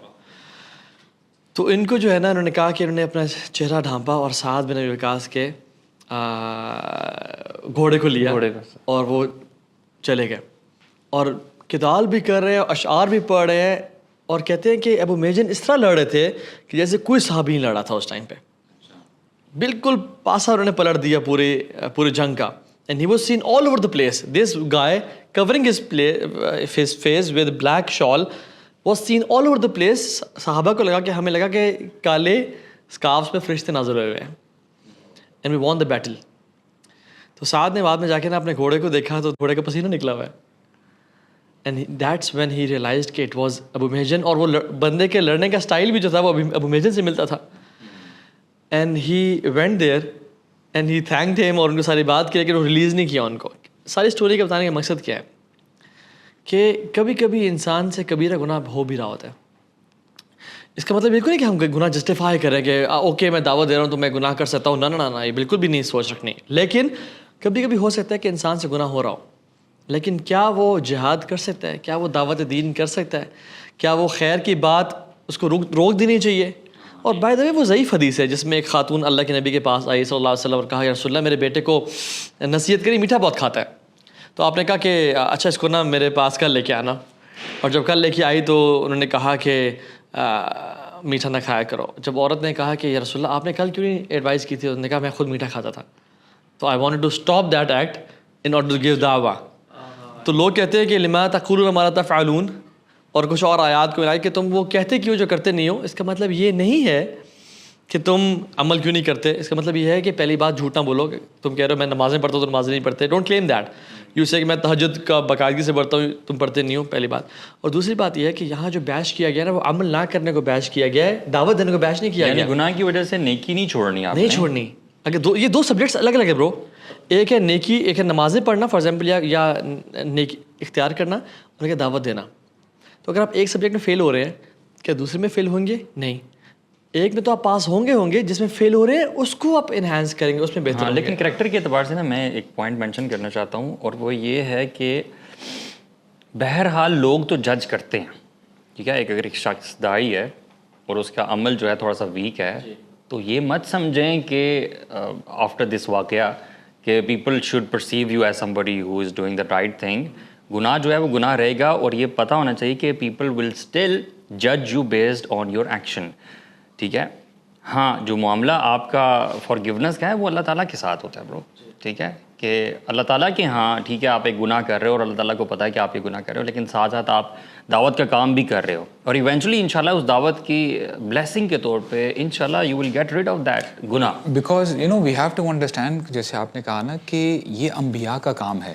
تو ان کو جو ہے نا انہوں نے کہا کہ انہوں نے اپنا چہرہ ڈھانپا اور سعد بن ابی وقاص کے گھوڑے کو لیا اور وہ چلے گئے, اور قتال بھی کر رہے ہیں, اشعار بھی پڑھ رہے ہیں, اور کہتے ہیں کہ ابو محجن اس طرح لڑ رہے تھے کہ جیسے کوئی صحابی نہیں لڑا تھا اس ٹائم پہ, بالکل پاسا انہوں نے پلٹ دیا پورے جنگ کا. And he was seen all over the place. This guy covering his face with black shawl was seen all over the place. صحابہ کو لگا کہ ہمیں لگا کہ کالے اسکارفس پہ فرشتے نازل ہوئے ہوئے ہیں, and we one the battle. تو سعد نے بعد میں جا کے نا اپنے گھوڑے کو دیکھا تو گھوڑے کا پسینہ نکلا ہوا ہے, and that's when he realised کہ اٹ واز ابو محجن. اور وہ بندے کے لڑنے کا اسٹائل بھی جو تھا وہ ابو محجن سے ملتا تھا. And he went there and he thanked him, اور ان کو ساری بات کی, لیکن وہ ریلیز نہیں کیا ان کو. ساری اسٹوری کا بتانے کا مقصد کیا ہے کہ کبھی کبھی انسان سے کبیرہ گناہ ہو بھی رہا ہوتا ہے. اس کا مطلب بالکل نہیں کہ ہم گناہ جسٹیفائی کریں کہ اوکے میں دعوت دے رہا ہوں تو میں گناہ کر سکتا ہوں. نہ یہ بالکل بھی نہیں سوچ رکھنی. لیکن کبھی کبھی ہو سکتا ہے کہ انسان سے گناہ ہو رہا ہو, لیکن کیا وہ جہاد کر سکتا ہے, کیا وہ دعوت دین کر سکتا ہے, کیا وہ خیر کی بات اس کو روک دینی چاہیے. اور بائی دا وے وہ ضعیف حدیث ہے جس میں ایک خاتون اللہ کے نبی کے پاس آئی صلی اللہ علیہ وسلم اور کہا یا رسول اللہ میرے بیٹے کو نصیحت کری, میٹھا بہت کھاتا ہے. تو آپ نے کہا کہ اچھا اس کو نا میرے پاس کل لے کے آنا. اور جب کل لے کے آئی تو انہوں نے کہا کہ میٹھا نہ کھایا کرو. جب عورت نے کہا کہ یا رسول اللہ آپ نے کل کیوں نہیں ایڈوائز کی تھی, انہوں نے کہا میں خود میٹھا کھاتا تھا. تو I wanted to stop that act in order to give دعویٰ. تو لوگ کہتے ہیں کہ لما تقولون ما لا تفعلون, اور کچھ اور آیات کو ملا کہ تم وہ کہتے کیوں جو کرتے نہیں ہو. اس کا مطلب یہ نہیں ہے کہ تم عمل کیوں نہیں کرتے. اس کا مطلب یہ ہے کہ پہلی بات جھوٹ نہ بولو. تم کہہ رہے ہو میں نمازیں پڑھتا ہوں تو نمازیں نہیں پڑھتے. Don't claim that. یو سے کہ میں تہجد کا باقاعدگی سے پڑھتا ہوں, تم پڑھتے نہیں ہو, پہلی بات. اور دوسری بات یہ ہے کہ یہاں جو بیچ کیا گیا نا وہ عمل نہ کرنے کو بیچ کیا گیا ہے, دعوت دینے کو بیچ نہیں کیا گیا. گناہ کی وجہ سے نیکی نہیں چھوڑنی, نہیں چھوڑنی. اگر یہ دو سبجیکٹس الگ الگ ہے برو. ایک ہے نیکی, ایک ہے نمازیں پڑھنا فار ایگزامپل, یا نیکی اختیار کرنا, اور ایک ہے دعوت دینا. تو اگر آپ ایک سبجیکٹ میں فیل ہو رہے ہیں کیا دوسرے میں فیل ہوں گے؟ نہیں. ایک میں تو آپ پاس ہوں گے, جس میں فیل ہو رہے ہیں اس کو آپ انہینس کریں گے, اس میں بہتر. لیکن کریکٹر کے اعتبار سے نا میں ایک پوائنٹ مینشن کرنا چاہتا ہوں, اور وہ یہ ہے کہ بہرحال لوگ تو جج کرتے ہیں, ٹھیک ہے. اگر ایک شخص داعی ہے اور اس کا عمل جو ہے تھوڑا سا ویک ہے تو یہ مت سمجھیں کہ آفٹر دس واقعہ کہ people should perceive you as somebody who is doing the right thing. گناہ جو ہے وہ گناہ رہے گا, اور یہ پتہ ہونا چاہیے کہ پیپل ول اسٹل جج you based on your action, ٹھیک ہے. ہاں جو معاملہ آپ کا فارگیونیس کا ہے وہ اللہ تعالیٰ کے ساتھ ہوتا ہے برو, ٹھیک ہے. کہ اللہ تعالیٰ کے ہاں ٹھیک ہے آپ ایک گناہ کر رہے ہو اور اللہ تعالیٰ کو پتہ ہے کہ آپ یہ گناہ کر رہے ہو, لیکن ساتھ ساتھ آپ دعوت کا کام بھی کر رہے ہو, اور ایونچولی انشاءاللہ اس دعوت کی بلیسنگ کے طور پہ انشاءاللہ you will get rid of that گناہ. Because we have to understand, جیسے آپ نے کہا نا کہ یہ انبیاء کا کام ہے,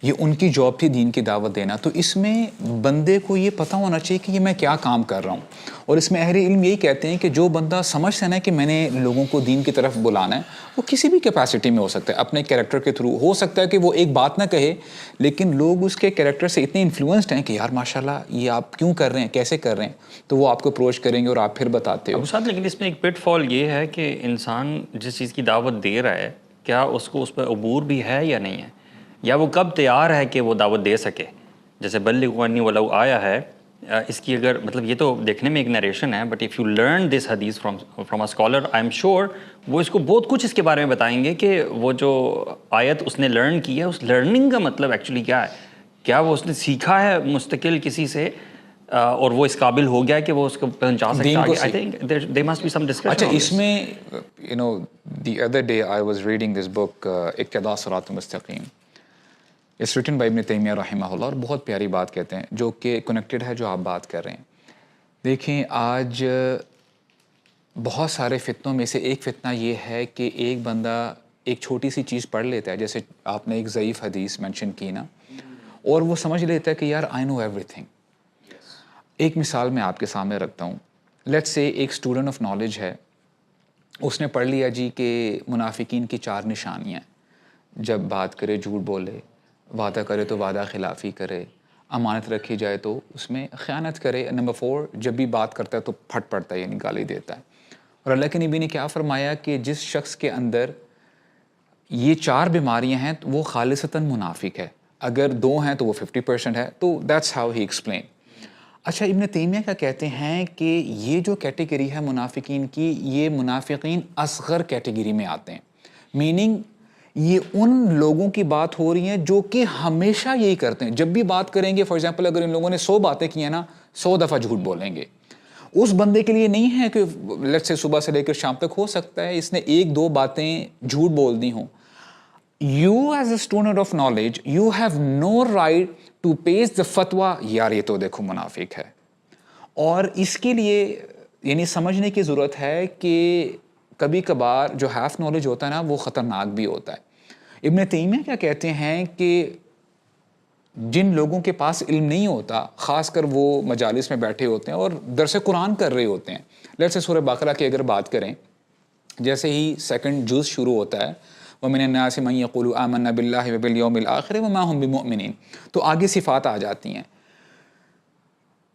یہ ان کی جاب تھی دین کی دعوت دینا. تو اس میں بندے کو یہ پتہ ہونا چاہیے کہ یہ میں کیا کام کر رہا ہوں. اور اس میں اہل علم یہی کہتے ہیں کہ جو بندہ سمجھتا ہے نا کہ میں نے لوگوں کو دین کی طرف بلانا ہے, وہ کسی بھی کیپیسٹی میں ہو سکتا ہے, اپنے کیریکٹر کے تھرو. ہو سکتا ہے کہ وہ ایک بات نہ کہے لیکن لوگ اس کے کیریکٹر سے اتنے انفلوئنسڈ ہیں کہ یار ماشاءاللہ یہ آپ کیوں کر رہے ہیں, کیسے کر رہے ہیں, تو وہ آپ کو اپروچ کریں گے اور آپ پھر بتاتے ہو. ساتھ لیکن اس میں ایک پٹ فال یہ ہے کہ انسان جس چیز کی دعوت دے رہا ہے کیا اس کو اس پہ عبور بھی ہے یا نہیں ہے, یا وہ کب تیار ہے کہ وہ دعوت دے سکے. جیسے بلغوا عنی ولو آیا ہے, اس کی اگر مطلب یہ تو دیکھنے میں ایک نریشن ہے, but if you learn this حدیث from a scholar I am sure وہ اس کو بہت کچھ اس کے بارے میں بتائیں گے کہ وہ جو آیت اس نے لرن کی ہے اس لرننگ کا مطلب ایکچولی کیا ہے. کیا وہ اس نے سیکھا ہے مستقل کسی سے, اور وہ اس قابل ہو گیا کہ وہ اس کو پہنچا سکتا ہے. I think there must be some discussion. اچھا اس میں you know the other day I was reading this book اقتداء صراط المستقیم. It's written by ابن تیمیہ رحمہ اللہ, اور بہت پیاری بات کہتے ہیں جو کہ کنیکٹڈ ہے جو آپ بات کر رہے ہیں. دیکھیں آج بہت سارے فتنوں میں سے ایک فتنہ یہ ہے کہ ایک بندہ ایک چھوٹی سی چیز پڑھ لیتا ہے, جیسے آپ نے ایک ضعیف حدیث مینشن کی نا, اور وہ سمجھ لیتا ہے کہ یار آئی نو ایوری تھنگ. ایک مثال میں آپ کے سامنے رکھتا ہوں. لیٹس سے ایک اسٹوڈنٹ آف نالج ہے, اس نے پڑھ لیا جی کہ منافقین کی 4 نشانیاں, جب بات کرے جھوٹ بولے, وعدہ کرے تو وعدہ خلافی کرے, امانت رکھی جائے تو اس میں خیانت کرے, نمبر 4 جب بھی بات کرتا ہے تو پھٹ پڑتا ہے یعنی گالی دیتا ہے. اور اللہ کے نبی نے کیا فرمایا کہ جس شخص کے اندر یہ 4 بیماریاں ہیں تو وہ خالصتاً منافق ہے, اگر 2 ہیں تو وہ 50% ہے. تو دیٹس ہاؤ ہی ایکسپلین. اچھا ابن تیمیہ کیا کہتے ہیں کہ یہ جو کیٹیگری ہے منافقین کی, یہ منافقین اصغر کیٹیگری میں آتے ہیں. میننگ یہ ان لوگوں کی بات ہو رہی ہے جو کہ ہمیشہ یہی کرتے ہیں, جب بھی بات کریں گے, فار ایگزامپل اگر ان لوگوں نے 100 باتیں کی ہیں نا, 100 دفعہ جھوٹ بولیں گے. اس بندے کے لیے نہیں ہے کہ لیٹس سے صبح سے لے کر شام تک ہو سکتا ہے اس نے 1-2 باتیں جھوٹ بول دی ہوں. You as a student of knowledge, you have no right to paste the fatwa, یار یہ تو دیکھو منافق ہے. اور اس کے لیے یعنی سمجھنے کی ضرورت ہے کہ کبھی کبھار جو ہیف نالج ہوتا ہے نا وہ خطرناک بھی ہوتا ہے. ابن تیمیہ کیا کہتے ہیں کہ جن لوگوں کے پاس علم نہیں ہوتا, خاص کر وہ مجالس میں بیٹھے ہوتے ہیں اور درس قرآن کر رہے ہوتے ہیں, لیٹس سے سورہ بقرہ کی اگر بات کریں, جیسے ہی 2nd جز شروع ہوتا ہے وَمِنَ النَّاسِ مَن يَقُولُ آمَنَّا بِاللَّهِ وَبِالْيَوْمِ الْآخِرِ وَمَا هُم بِمُؤْمِنِينَ, تو آگے صفات آ جاتی ہیں.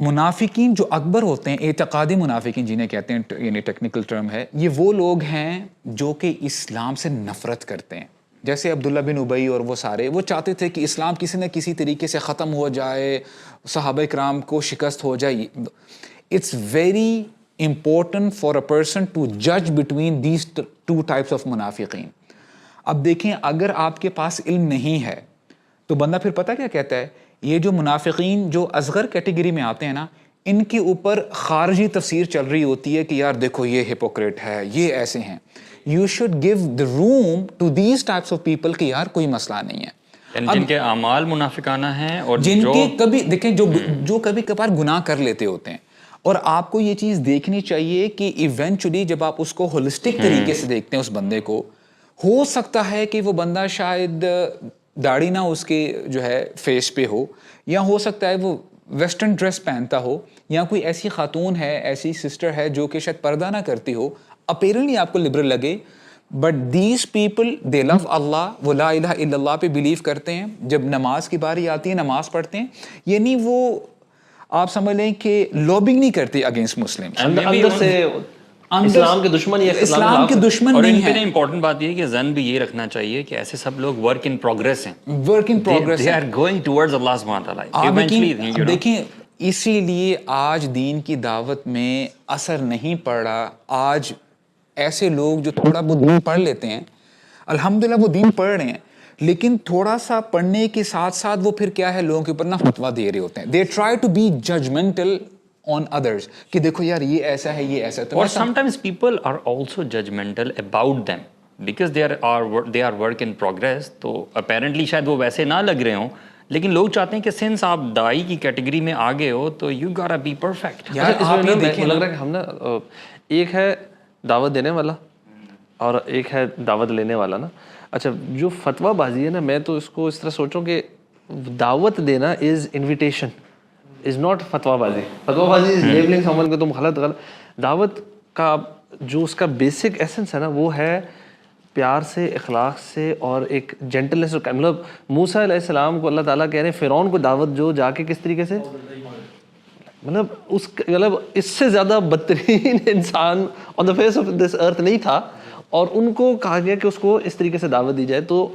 منافقین جو اکبر ہوتے ہیں, اعتقادی منافقین جنہیں کہتے ہیں, یعنی ٹیکنیکل ٹرم ہے, یہ وہ لوگ ہیں جو کہ اسلام سے نفرت کرتے ہیں. جیسے عبداللہ بن ابی اور وہ سارے, وہ چاہتے تھے کہ اسلام کسی نہ کسی طریقے سے ختم ہو جائے, صحابہ کرام کو شکست ہو جائے. It's very important for a person to judge between these 2 types of منافقین. اب دیکھیں اگر آپ کے پاس علم نہیں ہے تو بندہ پھر پتہ کیا کہتا ہے, یہ جو منافقین جو اصغر کیٹیگری میں آتے ہیں نا, ان کے اوپر خارجی تفسیر چل رہی ہوتی ہے کہ یار دیکھو یہ ہپوکریٹ ہے, یہ ایسے ہیں. You should give the room to these types of people کہ یار کوئی مسئلہ نہیں ہے. جن کے اعمال منافقانہ ہیں اور جن کے کبھی دیکھیں جو کبھی کبھار گناہ کر لیتے ہوتے ہیں, اور آپ کو یہ چیز دیکھنی چاہیے کہ ایونچولی جب آپ اس کو ہولسٹک طریقے سے دیکھتے ہیں اس بندے کو, ہو سکتا ہے کہ وہ بندہ شاید داڑھی نہ اس کے جو ہے فیس پہ ہو, یا ہو سکتا ہے وہ ویسٹرن ڈریس پہنتا ہو, یا کوئی ایسی خاتون ہے, ایسی سسٹر ہے جو کہ شاید پردہ نہ کرتی ہو, اپیرنٹلی آپ کو لبرل لگے, بٹ دیز پیپل دے لو اللہ, وہ لا الہ الا اللہ پہ بلیو کرتے ہیں. جب نماز کی باری آتی ہے نماز پڑھتے ہیں, یعنی وہ آپ سمجھ لیں کہ لابنگ نہیں کرتے اگینسٹ مسلم, اندر سے اسلام کے دشمن یا اسلام کے دشمن اور نہیں ان ہے. پہ امپورٹنٹ بات یہ ہے کہ ذہن بھی یہ رکھنا چاہیے کہ ایسے سب لوگ ورک ان پروگرس ہیں, work in progress, they are going towards Allah subhanahu wa ta'ala eventually. دیکھیں اسی لیے آج دین کی دعوت میں اثر نہیں پڑ رہا. آج ایسے لوگ جو تھوڑا بہت دین پڑھ لیتے ہیں, الحمدللہ وہ دین پڑھ رہے ہیں, لیکن تھوڑا سا پڑھنے کے ساتھ ساتھ وہ پھر کیا ہے لوگوں کے اوپر نا فتویٰ دے رہے ہوتے ہیں. They try to be judgmental on others کہ دیکھو یار یہ ایسا ہے, یہ ایسا ہے. Or sometimes people are also judgmental about them because they are work in progress. تو apparently شاید وہ ویسے نہ لگ رہے ہوں, لیکن لوگ چاہتے ہیں کہ سنس آپ دائی کی کیٹیگری میں آگے ہو تو you gotta be perfect. اس میں دیکھیں لگ رہا ہے کہ ہم نا ایک ہے دعوت دینے والا اور ایک ہے دعوت لینے والا نا. اچھا جو فتویٰ بازی ہے نا, میں تو اس کو اس طرح سوچوں کہ دعوت دینا از انویٹیشن, از ناٹ فتویٰ بازی. فتویٰ بازی از لیبلنگ سمون کہ تم غلط. دعوت کا جو اس کا بیسک ایسنس ہے نا وہ ہے پیار سے, اخلاق سے اور ایک جینٹلنس. مطلب موسیٰ علیہ السلام کو اللہ تعالیٰ کہہ رہے ہیں فرعون کو دعوت جو جا کے کس طریقے سے, مطلب اس سے زیادہ بدترین انسان آن دا فیس آف دس ارتھ نہیں تھا, اور ان کو کہا گیا کہ اس کو اس طریقے سے دعوت دی جائے. تو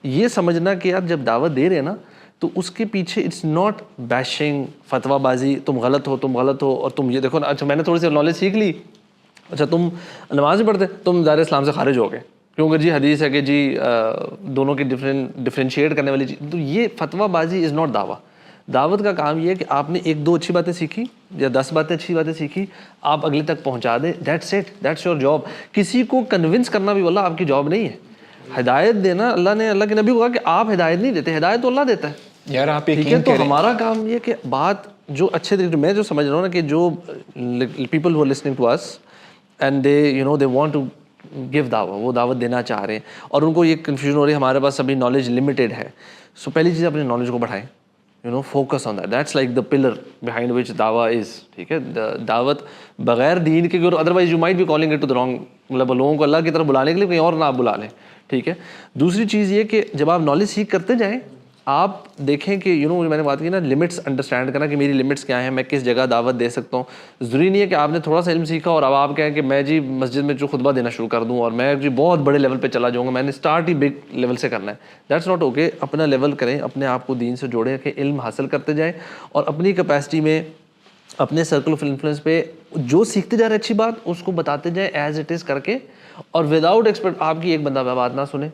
یہ سمجھنا کہ آپ جب دعوت دے رہے ہیں نا تو اس کے پیچھے اٹس ناٹ بیشنگ, فتویٰ بازی, تم غلط ہو اور تم یہ دیکھو نا. اچھا میں نے تھوڑی سی نالج سیکھ لی, اچھا تم نماز نہیں پڑھتے, تم دائرہ اسلام سے خارج ہو گئے کیونکہ جی حدیث ہے کہ جی دونوں کی ڈفرینشیٹ کرنے والی چیز. تو یہ فتویٰ بازی از ناٹ دعویٰ. دعوت کا کام یہ ہے کہ آپ نے 1-2 اچھی باتیں سیکھی یا 10 باتیں اچھی باتیں سیکھی, آپ اگلے تک پہنچا دیں. That's it, that's your job. کسی کو کنونس کرنا بھی واللہ آپ کی جاب نہیں ہے. ہدایت دینا اللہ کے نبی کو کہا کہ آپ ہدایت نہیں دیتے, ہدایت تو اللہ دیتا ہے. یار آپ ٹھیک ہے, تو ہمارا کام یہ کہ بات جو اچھے طریقے میں جو سمجھ رہا ہوں نا کہ جو people who listening to us and they want to give دعوت, وہ دعوت دینا چاہ رہے ہیں اور ان کو یہ کنفیوژن ہو رہی ہے ہمارے پاس ابھی نالج لمیٹیڈ ہے. سو پہلی چیز اپنے نالج کو بڑھائیں, focus on that. That's like the pillar behind which دعویٰ از. ٹھیک ہے, دعوت بغیر دین کے, otherwise you might be calling it to the wrong, مطلب لوگوں کو اللہ کی طرف بلانے کے لیے کہیں اور نہ آپ بلا لیں. ٹھیک ہے. دوسری چیز یہ کہ جب آپ نالج سیکھ کرتے جائیں, آپ دیکھیں کہ میں نے بات کی نا, لمٹس انڈرسٹینڈ کرنا کہ میری لمٹس کیا ہیں, میں کس جگہ دعوت دے سکتا ہوں. ضروری نہیں ہے کہ آپ نے تھوڑا سا علم سیکھا اور اب آپ کہیں کہ میں جی مسجد میں جو خطبہ دینا شروع کر دوں اور میں جی بہت بڑے لیول پہ چلا جاؤں گا, میں نے اسٹارٹ ہی بگ لیول سے کرنا ہے. That's not okay. اپنا لیول کریں, اپنے آپ کو دین سے جوڑیں, کہ علم حاصل کرتے جائیں اور اپنی کیپیسٹی میں اپنے سرکل آف انفلوئنس پہ جو سیکھتے جا رہے اچھی بات اس کو بتاتے جائیں ایز اٹ از کر کے, اور وداؤٹ ایکسپیکٹ آپ کی ایک بندہ بات نہ سنے,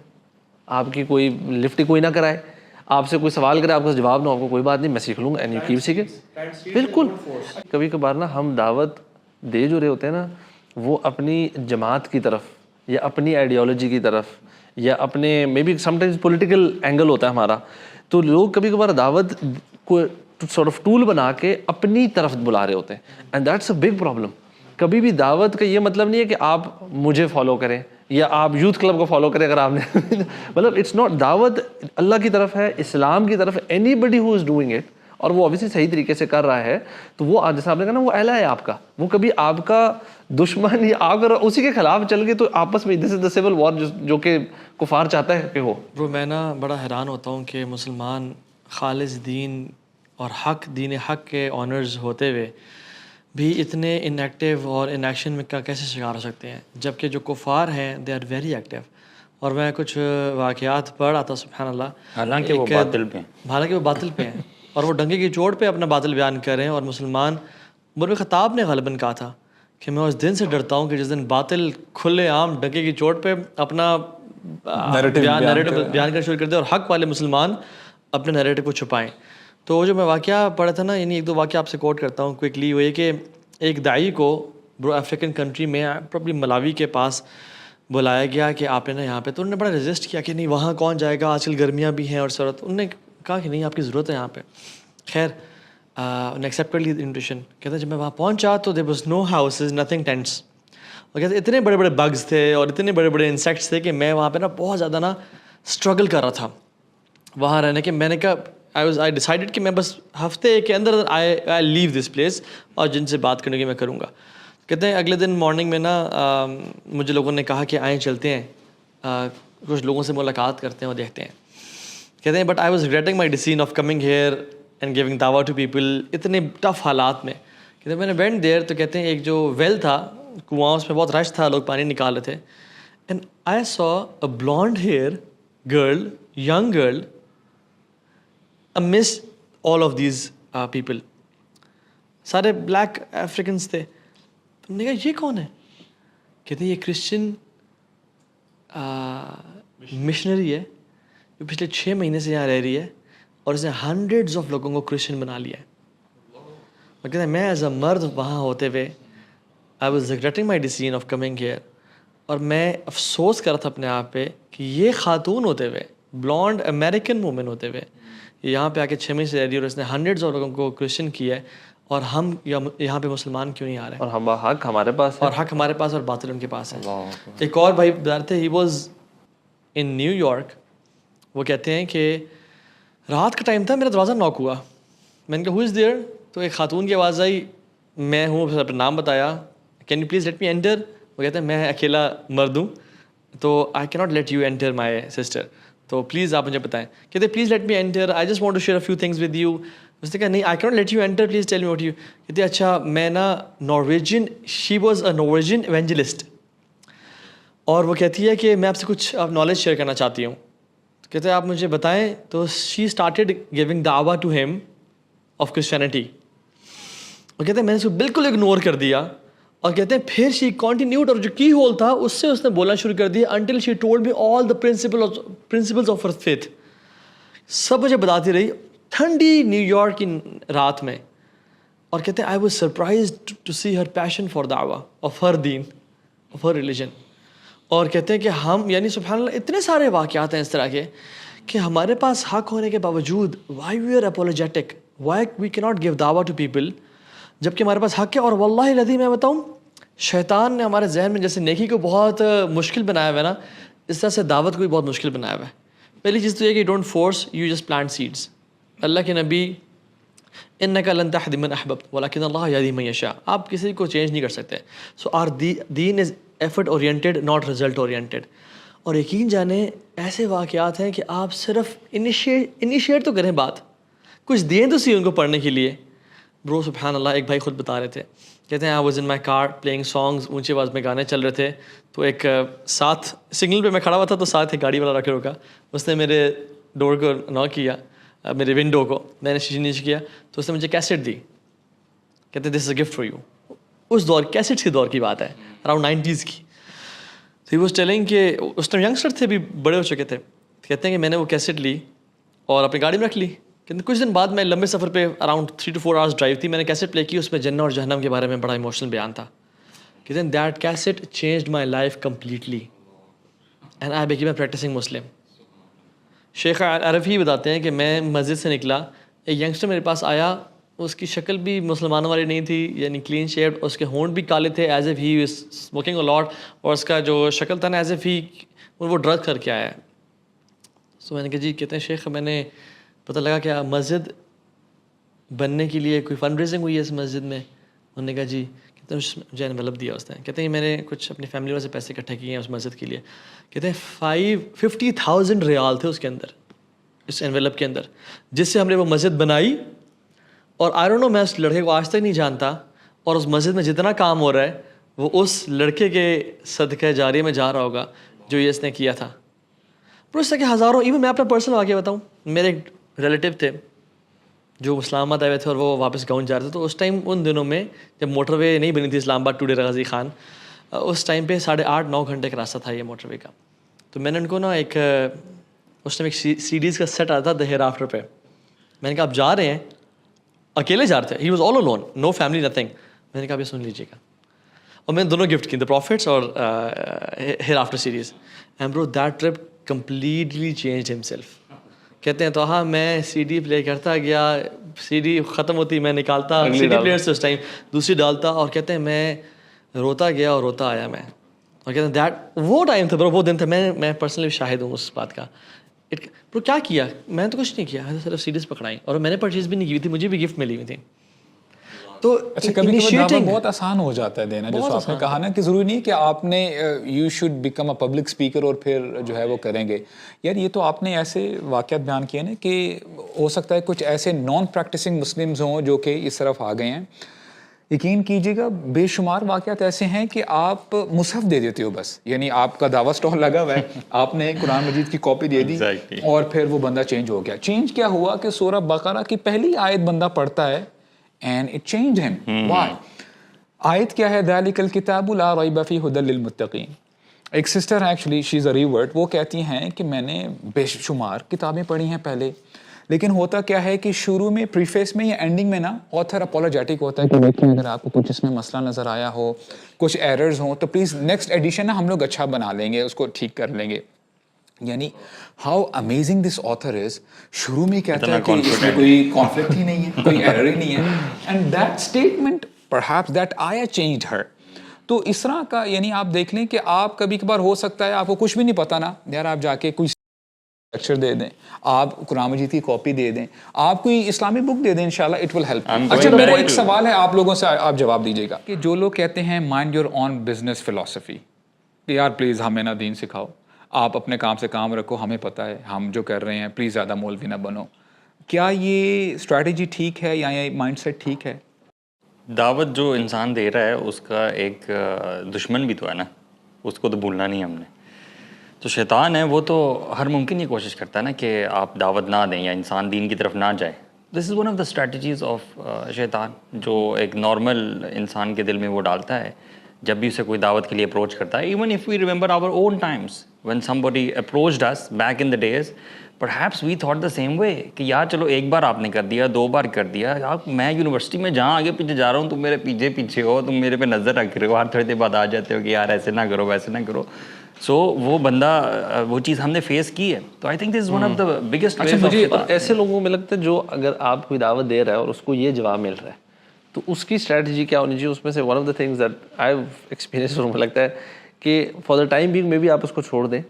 آپ کی کوئی لفٹ کوئی نہ کرائے, آپ سے کوئی سوال کرے آپ کا جواب نہ ہو, آپ کو کوئی بات نہیں, میں سیکھ لوں گا, اینڈ یو کیپ سیکھیں. بالکل. کبھی کبھار نا ہم دعوت دے جو رہے ہوتے ہیں نا, وہ اپنی جماعت کی طرف یا اپنی آئیڈیالوجی کی طرف یا اپنے maybe sometimes political angle ہوتا ہے ہمارا, تو لوگ کبھی کبھار دعوت کو سارٹ آف ٹول بنا کے اپنی طرف بلا رہے ہوتے ہیں, and that's a big problem. کبھی بھی دعوت کا یہ مطلب نہیں ہے کہ آپ مجھے فالو کریں یا آپ یوتھ کلب کو فالو کریں اگر آپ نے مطلب اٹس ناٹ. دعوت اللہ کی طرف ہے, اسلام کی طرف ہے. Anybody who is doing it اور وہ obviously صحیح طریقے سے کر رہا ہے, تو وہ جیسے آپ نے کہا نا, وہ اہل ہے آپ کا, وہ کبھی آپ کا دشمن یا آپ اگر اسی کے خلاف چل گئے تو آپس میں دس از دا سول وار جو کہ کفار چاہتا ہے کہ ہو. وہ میں نا بڑا حیران ہوتا ہوں کہ مسلمان خالص دین اور دین حق کے آنرز ہوتے ہوئے بھی اتنے ان ایکٹیو اور ان ایکشن میں کا کیسے شکار ہو سکتے ہیں, جبکہ جو کفار ہیں دے آر ویری ایکٹیو. اور میں کچھ واقعات پڑھ رہا تھا, سبحان اللہ, حالانکہ وہ باطل پہ ہیں اور وہ ڈنگے کی چوٹ پہ اپنا باطل بیان کر رہے ہیں. اور مسلمان عمر بن خطاب نے غالباً کہا تھا کہ میں اس دن سے ڈرتا ہوں کہ جس دن باطل کھلے عام ڈنگے کی چوٹ پہ اپنا نیریٹو بیان کرنا شروع کر دے اور حق والے مسلمان اپنے نیریٹو کو چھپائیں. تو جو میں واقعہ پڑھا تھا نا, یعنی 1-2 واقعہ آپ سے کوٹ کرتا ہوں کوئکلی. وہ یہ کہ ایک داعی کو افریقن کنٹری میں پرابلی ملاوی کے پاس بلایا گیا کہ آپ نے نا یہاں پہ, تو انہوں نے بڑا ریزسٹ کیا کہ نہیں وہاں کون جائے گا, آج کل گرمیاں بھی ہیں اور ضرورت. انہوں نے کہا کہ نہیں آپ کی ضرورت ہے یہاں پہ. خیر انہیں ایکسیپٹ کر لی انویٹیشن. کہتے ہیں جب میں وہاں پہنچا تو there was no houses, nothing tenets. اور کہتے ہیں اتنے بڑے بڑے بگز تھے اور اتنے بڑے بڑے انسیکٹس تھے کہ میں وہاں پہ نا بہت زیادہ نا اسٹرگل کر رہا تھا وہاں رہنے کے. میں نے کہا آئی ڈیسائڈیڈ کہ میں بس ہفتے کے اندر آئی لیو دس پلیس, اور جن سے بات کرنے کی میں کروں گا. کہتے ہیں اگلے دن مارننگ میں نا مجھے لوگوں نے کہا کہ آئیں چلتے ہیں, کچھ لوگوں سے ملاقات کرتے ہیں اور دیکھتے ہیں. کہتے ہیں but I was regretting my decision of coming here and giving دعویٰ ٹو پیپل, اتنے ٹف حالات میں. کہتے ہیں میں نے وینٹ دیر, تو کہتے ہیں ایک جو ویل تھا, کنواں, اس میں بہت رش تھا, لوگ پانی نکال رہے تھے. And I saw a blond hair girl, young girl, amidst all of these people. سارے بلیک افریقنس تھے. تم نے کہا یہ کون ہے؟ کہتے ہیں یہ کرسچن مشنری ہے جو پچھلے 6 مہینے سے یہاں رہ رہی ہے اور اس نے ہنڈریڈز آف لوگوں کو کرسچن بنا لیا ہے. اور کہتے ہیں میں ایز اے مرد وہاں ہوتے ہوئے I was regretting my decision of coming here, اور میں افسوس کر رہا تھا اپنے آپ پہ کہ یہ خاتون ہوتے ہوئے, بلانڈ امریکن وومن ہوتے ہوئے, یہاں پہ آ کے 6 مہینے سے رہ رہی ہے اور اس نے ہنڈریڈز آف لوگوں کو کرسچن کیا ہے, اور ہم یہاں پہ مسلمان کیوں نہیں آ رہے ہیں؟ اور ہم حق ہمارے پاس ہے, اور حق ہمارے پاس اور باطل ان کے پاس ہے. ایک اور بھائی بتا رہے تھے, he was in new York. وہ کہتے ہیں کہ رات کا ٹائم تھا, میرا دروازہ ناک ہوا. میں نے کہا ہو از دیئر؟ تو ایک خاتون کی آواز آئی, میں ہوں, پھر اپنا نام بتایا, can you please let me enter. وہ کہتے ہیں میں اکیلا مرد ہوں تو I can not let you enter my sister, تو پلیز آپ مجھے بتائیں. کہتے please let me enter, I just want to share a few things with you. اس نے کہا نہیں I can not let you enter, please tell me what you. کہتے اچھا میں نا Norwegian, she was a Norwegian evangelist, اور وہ کہتی ہے کہ میں آپ سے کچھ نالج شیئر کرنا چاہتی ہوں. کہتے آپ مجھے بتائیں. تو شی اسٹارٹیڈ گیونگ دعویٰ ٹو ہیم آف کرسچینٹی. وہ کہتے ہیں میں نے اس کو بالکل اگنور کر دیا, اور کہتے ہیں پھر شی کنٹینیوڈ, اور جو کی ہول تھا اس سے اس نے بولنا شروع کر دیا until she told me all the principles of her faith. سب مجھے بتاتی رہی, ٹھنڈی نیو یارک کی رات میں, اور کہتے ہیں I was surprised to see her passion for دعویٰ آف ہر دین, آف ہر ریلیجن. اور کہتے ہیں کہ ہم یعنی سبحان اللہ اتنے سارے واقعات ہیں اس طرح کے کہ ہمارے پاس حق ہونے کے باوجود why we are apologetic, why we کی ناٹ گیو دعویٰ ٹو پیپل, جب کہ ہمارے پاس حق ہے. اور واللہ العظیم میں بتاؤں, شیطان نے ہمارے ذہن میں جیسے نیکی کو بہت مشکل بنایا ہوا ہے نا, اس طرح سے دعوت کو بھی بہت مشکل بنایا ہوا ہے. پہلی چیز تو یہ کہ don't force, you just plant seeds. اللہ کے نبی انک لن تہدی من احببت ولکن اللہ یہدی من یشاء, آپ کسی کو چینج نہیں کر سکتے. سو آر دین is effort oriented not result oriented. اور یقین جانیں ایسے واقعات ہیں کہ آپ صرف انیشیٹ تو کریں بات, کچھ دیں تو سی ان کو پڑھنے کے لیے. برو سبحان اللہ, ایک بھائی خود بتا رہے تھے, کہتے ہیں I was in my car playing songs, اونچی آواز میں گانے چل رہے تھے, تو ایک ساتھ سگنل پہ میں کھڑا ہوا تھا, تو ساتھ ایک گاڑی والا رکھے روکا, اس نے میرے ڈور کو ناک کیا, میرے ونڈو کو, میں نے شیشے نیچے کیا, تو اس نے مجھے کیسٹ دی, کہتے ہیں دس از اے گفٹ فار یو. اس دور کیسٹ کے دور کی بات ہے, اراؤنڈ 90s کی. تو ہی واز ٹیلنگ کہ اس ٹائم ینگسٹر تھے, بھی بڑے ہو چکے تھے. کہتے ہیں کہ میں نے وہ کیسٹ لی اور اپنی گاڑی میں رکھ لی. کہتے ہیں کچھ دن بعد میں لمبے سفر پہ اراؤنڈ 3 to 4 hours ڈرائیو تھی, میں نے کیسٹ پلے کی, اس میں جنت اور جہنم کے بارے میں بڑا ایموشنل بیان تھا. کہتے ہیں that cassette changed my life completely and I became a practising Muslim. شیخ عرفی بتاتے ہیں کہ میں مسجد سے نکلا, ایک ینگسٹر میرے پاس آیا, اس کی شکل بھی مسلمانوں والی نہیں تھی, یعنی کلین شیپڈ, اس کے ہونٹ بھی کالے تھے, as if he is smoking a lot, اور اس کا جو شکل تھا نا ایز اف ہی وہ ڈرگ کر کے آیا ہے. سو میں نے کہا جی, کہتے ہیں شیخ میں نے پتہ لگا کہ مسجد بننے کے لیے کوئی فنڈ ریزنگ ہوئی ہے اس مسجد میں. انہوں نے کہا جی. کہتے ہیں مجھے انویلپ دیا اس نے, کہتے ہیں میں نے کچھ اپنی فیملی والے سے پیسے اکٹھے کیے ہیں اس مسجد کے لیے. کہتے ہیں 50,000 ریال تھے اس کے اندر, اس انویلپ کے اندر, جس سے ہم نے وہ مسجد بنائی. اور آئی ڈونٹ نو, میں اس لڑکے کو آج تک نہیں جانتا, اور اس مسجد میں جتنا کام ہو رہا ہے وہ اس لڑکے کے صدقہ جاریہ میں جا رہا ہوگا جو یہ اس نے کیا تھا. پر اس طرح کے ہزاروں. ایون میں اپنا پرسنل واقعہ بتاؤں, میرے ایک ریلیٹیو تھے جو اسلام آباد آئے ہوئے تھے اور وہ واپس گاؤں جا رہے تھے. تو اس ٹائم ان دنوں میں جب موٹر وے نہیں بنی تھی اسلام آباد ٹو ڈیرہ غازی خان, اس ٹائم پہ 8.5-9 گھنٹے کا راستہ تھا یہ موٹر وے کا. تو میں نے ان کو نا ایک اس ٹائم ایک CDs کا سیٹ آتا تھا دا ہیئر آفٹر پہ. میں نے کہا آپ جا رہے ہیں, اکیلے جا رہے تھے, he was all alone, no family nothing. میں نے کہا آپ یہ سن لیجیے گا, اور میں نے دونوں گفٹ کی, دا پروفٹس اور ہیئر آفٹر سیریز. اینڈ برو that trip completely change himself. کہتے ہیں تو ہاں میں CD پلے کرتا گیا, CD ختم ہوتی میں نکالتا CD پلیئر سے اس ٹائم دوسری ڈالتا, اور کہتے ہیں میں روتا گیا اور روتا آیا میں. اور کہتے ہیں دیٹ وہ ٹائم تھا برو, وہ دن تھا, میں پرسنلی شاہد ہوں اس بات کا. برو کیا کیا, میں نے تو کچھ نہیں کیا, صرف CDs پکڑائی, اور میں نے پرچیز بھی نہیں کی تھی, مجھے بھی گفٹ ملی ہوئی تھی. تو اچھا کبھی کبھی بہت آسان ہو جاتا ہے دینا, جیسے آپ نے کہا نا کہ ضروری نہیں کہ آپ نے you should become a public speaker اور پھر جو ہے وہ کریں گے. یار یہ تو آپ نے ایسے واقعات بیان کیے نا کہ ہو سکتا ہے کچھ ایسے نان پریکٹسنگ مسلمز ہوں جو کہ اس طرف آ گئے ہیں. یقین کیجیے گا بے شمار واقعات ایسے ہیں کہ آپ مصحف دے دیتے ہو بس, یعنی آپ کا دعویٰ اسٹال لگا ہوا ہے, آپ نے قرآن مجید کی کاپی دے دی اور پھر وہ بندہ چینج ہو گیا. چینج کیا ہوا کہ سورہ بقرہ کی پہلی آیت بندہ پڑھتا ہے and it changed him. Why? آیت کیا ہے, ذَلِكَ الْكِتَابُ لَا رَيْبَ فِيهِ هُدًى لِّلْمُتَّقِينَ. ایک سسٹر ہے ایکچولی, شی از اے ریورٹ, وہ کہتی ہیں کہ میں نے بے شمار کتابیں پڑھی ہیں پہلے, لیکن ہوتا کیا ہے کہ شروع میں پریفیس میں یا اینڈنگ میں نا آتھر اپولوجیٹک ہوتا ہے کہ دیکھیں اگر آپ کو کچھ اس میں مسئلہ نظر آیا ہو, کچھ ایررز ہوں, تو پلیز نیکسٹ ایڈیشن نا ہم لوگ اچھا بنا لیں گے, اس کو ٹھیک کر لیں گے. یعنی ہاؤ امیزنگ دس آتھر از. شروع میں کہتا ہے کہ اس میں کوئی کانفلکٹ ہی نہیں ہے, کوئی ایرر ہی نہیں ہے, and that statement perhaps that آیا چینجڈ ہر. تو اس طرح کا یعنی آپ دیکھ لیں کہ آپ کبھی کبھار ہو سکتا ہے آپ کو کچھ بھی نہیں پتا نا یار, آپ جا کے کوئی لیکچر دے دیں, آپ قرآن مجید کی کاپی دے دیں, آپ کوئی اسلامی بک دے دیں, انشاءاللہ اٹ ول ہیلپ. اچھا میرا ایک سوال ہے آپ لوگوں سے, آپ جواب دیجیے گا کہ جو لوگ کہتے ہیں mind your own business philosophy, یار پلیز ہمیں نہ دین سکھاؤ, آپ اپنے کام سے کام رکھو, ہمیں پتہ ہے ہم جو کر رہے ہیں, پلیز زیادہ مولوی نہ بنو. کیا یہ اسٹریٹجی ٹھیک ہے یا یہ مائنڈ سیٹ ٹھیک ہے؟ دعوت جو انسان دے رہا ہے اس کا ایک دشمن بھی تو ہے نا, اس کو تو بھولنا نہیں ہم نے. تو شیطان ہے وہ تو ہر ممکن یہ کوشش کرتا ہے نا کہ آپ دعوت نہ دیں یا انسان دین کی طرف نہ جائے. This is one of the strategies of شیطان, جو ایک نارمل انسان کے دل میں وہ ڈالتا ہے جب بھی اسے کوئی دعوت کے لیے اپروچ کرتا ہے, even if we remember our own times when somebody approached us back in the days, perhaps we thought the same way کہ یار چلو ایک بار آپ نے کر دیا, 2 بار کر دیا, یار میں یونیورسٹی میں جہاں آگے پیچھے جا رہا ہوں تم میرے پیچھے ہو, تم میرے پہ نظر رکھ رہے ہو, ہر تھوڑی دیر بعد آ جاتے ہو کہ یار ایسے نہ کرو ویسے نہ کرو. سو وہ بندہ وہ چیز ہم نے فیس کی ہے. تو آئی think this is one of the biggest. اچھا مجھے ایسے لوگوں کو مجھے لگتا ہے جو اگر آپ کوئی دعوت دے رہا ہے اور اس کو یہ جواب مل رہا ہے تو اس کی اسٹریٹجی کیا ہونی چاہیے. اس میں سے one of the things that I have experience, مجھے لگتا ہے کہ فار دا ٹائم بینگ میں بھی آپ اس کو چھوڑ دیں,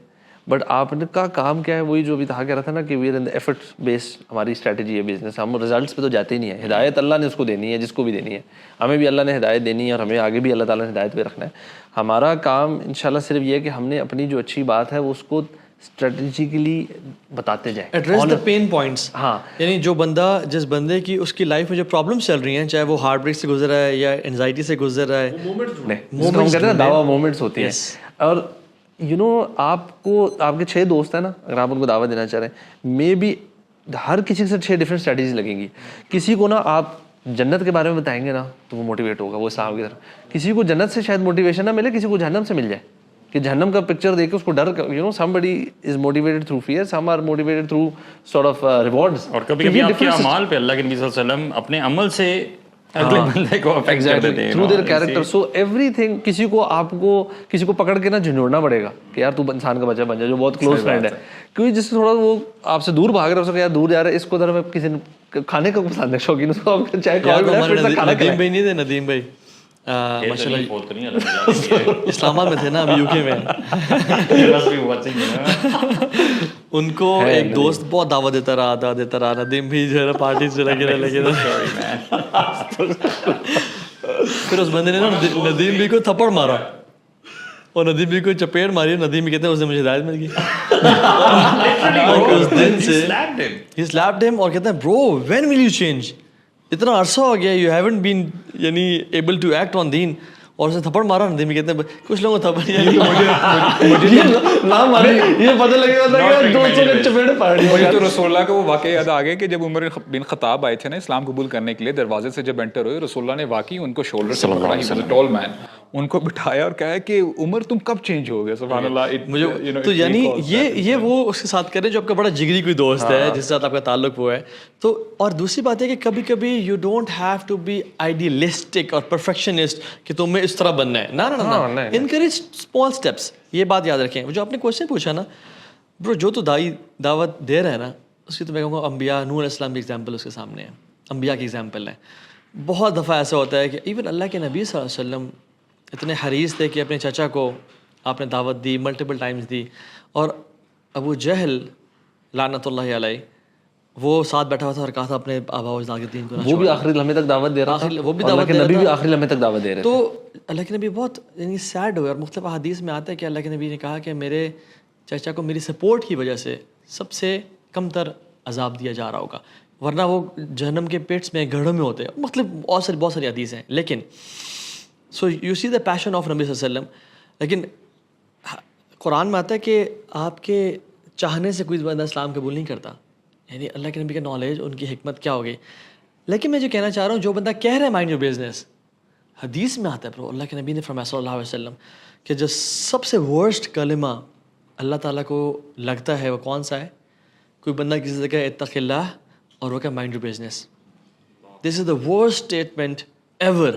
بٹ آپ کا کام کیا ہے وہی جو ابھی کہا کہہ رہا تھا نا کہ we are in the effort based ہماری اسٹریٹجی ہے بزنس. ہم رزلٹس پہ تو جاتے ہی نہیں ہیں. ہدایت اللہ نے اس کو دینی ہے جس کو بھی دینی ہے, ہمیں بھی اللہ نے ہدایت دینی ہے اور ہمیں آگے بھی اللہ تعالیٰ نے ہدایت پہ رکھنا ہے. ہمارا کام انشاءاللہ صرف یہ ہے کہ ہم نے اپنی جو اچھی بات ہے وہ اس کو اسٹریٹجیکلی بتاتے جائیں, ایڈریس دا پین پوائنٹس. ہاں یعنی جو بندہ جس بندے کی اس کی لائف میں جو پرابلمس چل رہی ہیں, چاہے وہ ہارٹ بریک سے گزر رہا ہے یا انزائٹی سے گزر رہا ہے, مومنٹس کہتے ہیں نا, دعویٰ مومنٹس ہوتی ہیں. اور یو نو آپ کو آپ کے 6 دوست ہیں نا, اگر آپ ان کو دعوت دینا چاہ رہے ہیں, مے بی ہر کسی سے 6 ڈفرینٹ اسٹریٹجیز لگیں گی. کسی کو نا آپ جنت کے بارے میں بتائیں گے نا تو وہ موٹیویٹ ہوگا, وہ اسلام کی طرف. کسی کو جنت سے شاید موٹیویشن نہ ملے, کسی کو جہنم سے مل جائے کہ جہنم کا پکچر دیکھ کے اس کو ڈر, you know somebody is motivated through fear, some are motivated through sort of rewards. اور کبھی کبھی آپ کے اعمال پہ اللہ کے نبی صلی اللہ علیہ وسلم اپنے عمل سے اگلے بندے کو افیکٹ کر دیتے ہیں through their character. So everything, کسی کو آپ کو کسی کو پکڑ کے نا جھنجھوڑنا پڑے گا کہ یار تو انسان کا بچہ بن جائے جو بہت کلوز فرینڈ ہے, کیونکہ جس سے تھوڑا وہ آپ سے دور بھاگ رہا ہے اس کو یار دور جا رہا ہے, اس کو ذرا میں کسی نے کھانے کا پسند ہے شوقین, اس کو آپ چاہے ندیم بھائی نہیں تھے, ندیم بھائی ماشاء اللہ اسلام آباد میں تھے نا, ابھی یو کے میں. ان کو ایک دوست بہت دعوت دیتا رہا, ندیم بھی جو ہے نا پارٹی سے لگے رہے. پھر اس بندے نے نا ندیم بھی کو تھپڑ مارا اور ندیم بھی کو چپیڑ ماری. ندیم بھی کہتے ہیں اس نے مجھے ہدایت مل گئی. اس دن سے he slapped him اور کہتے ہیں bro when will you change, اتنا عرصہ ہو گیا, you haven't been یعنی able to act on دین, اور اسے تھپڑ مارا. ندیم کہتے ہیں کچھ لوگوں کو تھپڑ یہ پتہ لگے گا دوستوں نے چپیڑ پاڑی. مجھے تو رسول اللہ کا وہ واقعہ یاد آ گیا کہ جب عمر بن خطاب آئے تھے نا اسلام قبول کرنے کے لیے, دروازے سے جب انٹر ہوئے, رسول اللہ نے واقعی ان کو شولڈر سے پکڑا, ٹال مین, ان کو بٹھایا اور کہا کہ عمر تم کب چینج ہو گئے. سبحان اللہ. مجھے تو یعنی یہ وہ اس کے ساتھ کریں جو آپ کا بڑا جگری کوئی دوست ہے جس کے ساتھ آپ کا تعلق وہ ہے. تو اور دوسری بات ہے کہ کبھی کبھی you don't have to be idealistic اور پرفیکشنسٹ کہ تمہیں اس طرح بننا ہے. نہ انکریج اسمال اسٹیپس. یہ بات یاد رکھیں. جو آپ نے کوشچن پوچھا نا برو, جو تو دعوت دے رہے ہیں نا اس کی تو میں کہوں گا انبیاء, نوح علیہ السلام کی ایگزامپل اس کے سامنے ہے, انبیاء کی ایگزامپل ہے. بہت دفعہ ایسا ہوتا ہے کہ ایون اللہ کے نبی صلی اللہ علیہ وسلم اتنے حریص تھے کہ اپنے چچا کو آپ نے دعوت دی, ملٹیپل ٹائمز دی, اور ابو جہل لعنت اللہ علیہ وہ ساتھ بیٹھا ہوا تھا اور کہا تھا اپنے آبا و اجداد کے دین کو, وہ بھی آخری لمحے تک دعوت دے رہا تھا, وہ بھی دعوت دے رہا تھا, نبی بھی آخری لمحے تک دعوت دے رہے. تو اللہ کے نبی بہت یعنی سیڈ ہوئے, اور مختلف احادیث میں آتا ہے کہ اللہ کے نبی نے کہا کہ میرے چچا کو میری سپورٹ کی وجہ سے سب سے کم تر عذاب دیا جا رہا ہوگا, ورنہ وہ جہنم کے پیٹس میں گڑھوں میں ہوتے ہیں. مطلب بہت ساری حدیث ہیں. لیکن so you C the passion of نبی صلی اللہ علیہ وسلم. لیکن قرآن میں آتا ہے کہ آپ کے چاہنے سے کوئی بندہ اسلام قبول نہیں کرتا. یعنی اللہ کے نبی کا نالج, ان کی حکمت کیا ہوگی. لیکن میں جو کہنا چاہ رہا ہوں, جو بندہ کہہ رہا ہے مائنڈ یور بزنس, حدیث میں آتا ہے برو, اللہ کے نبی نے فرمایا صلی اللہ علیہ وسلم کہ جو سب سے ورسٹ کلمہ اللہ تعالیٰ کو لگتا ہے وہ کون سا ہے. کوئی بندہ کسی سے کہے اتق اللہ اور وہ کہ mind your business. This is the worst statement ever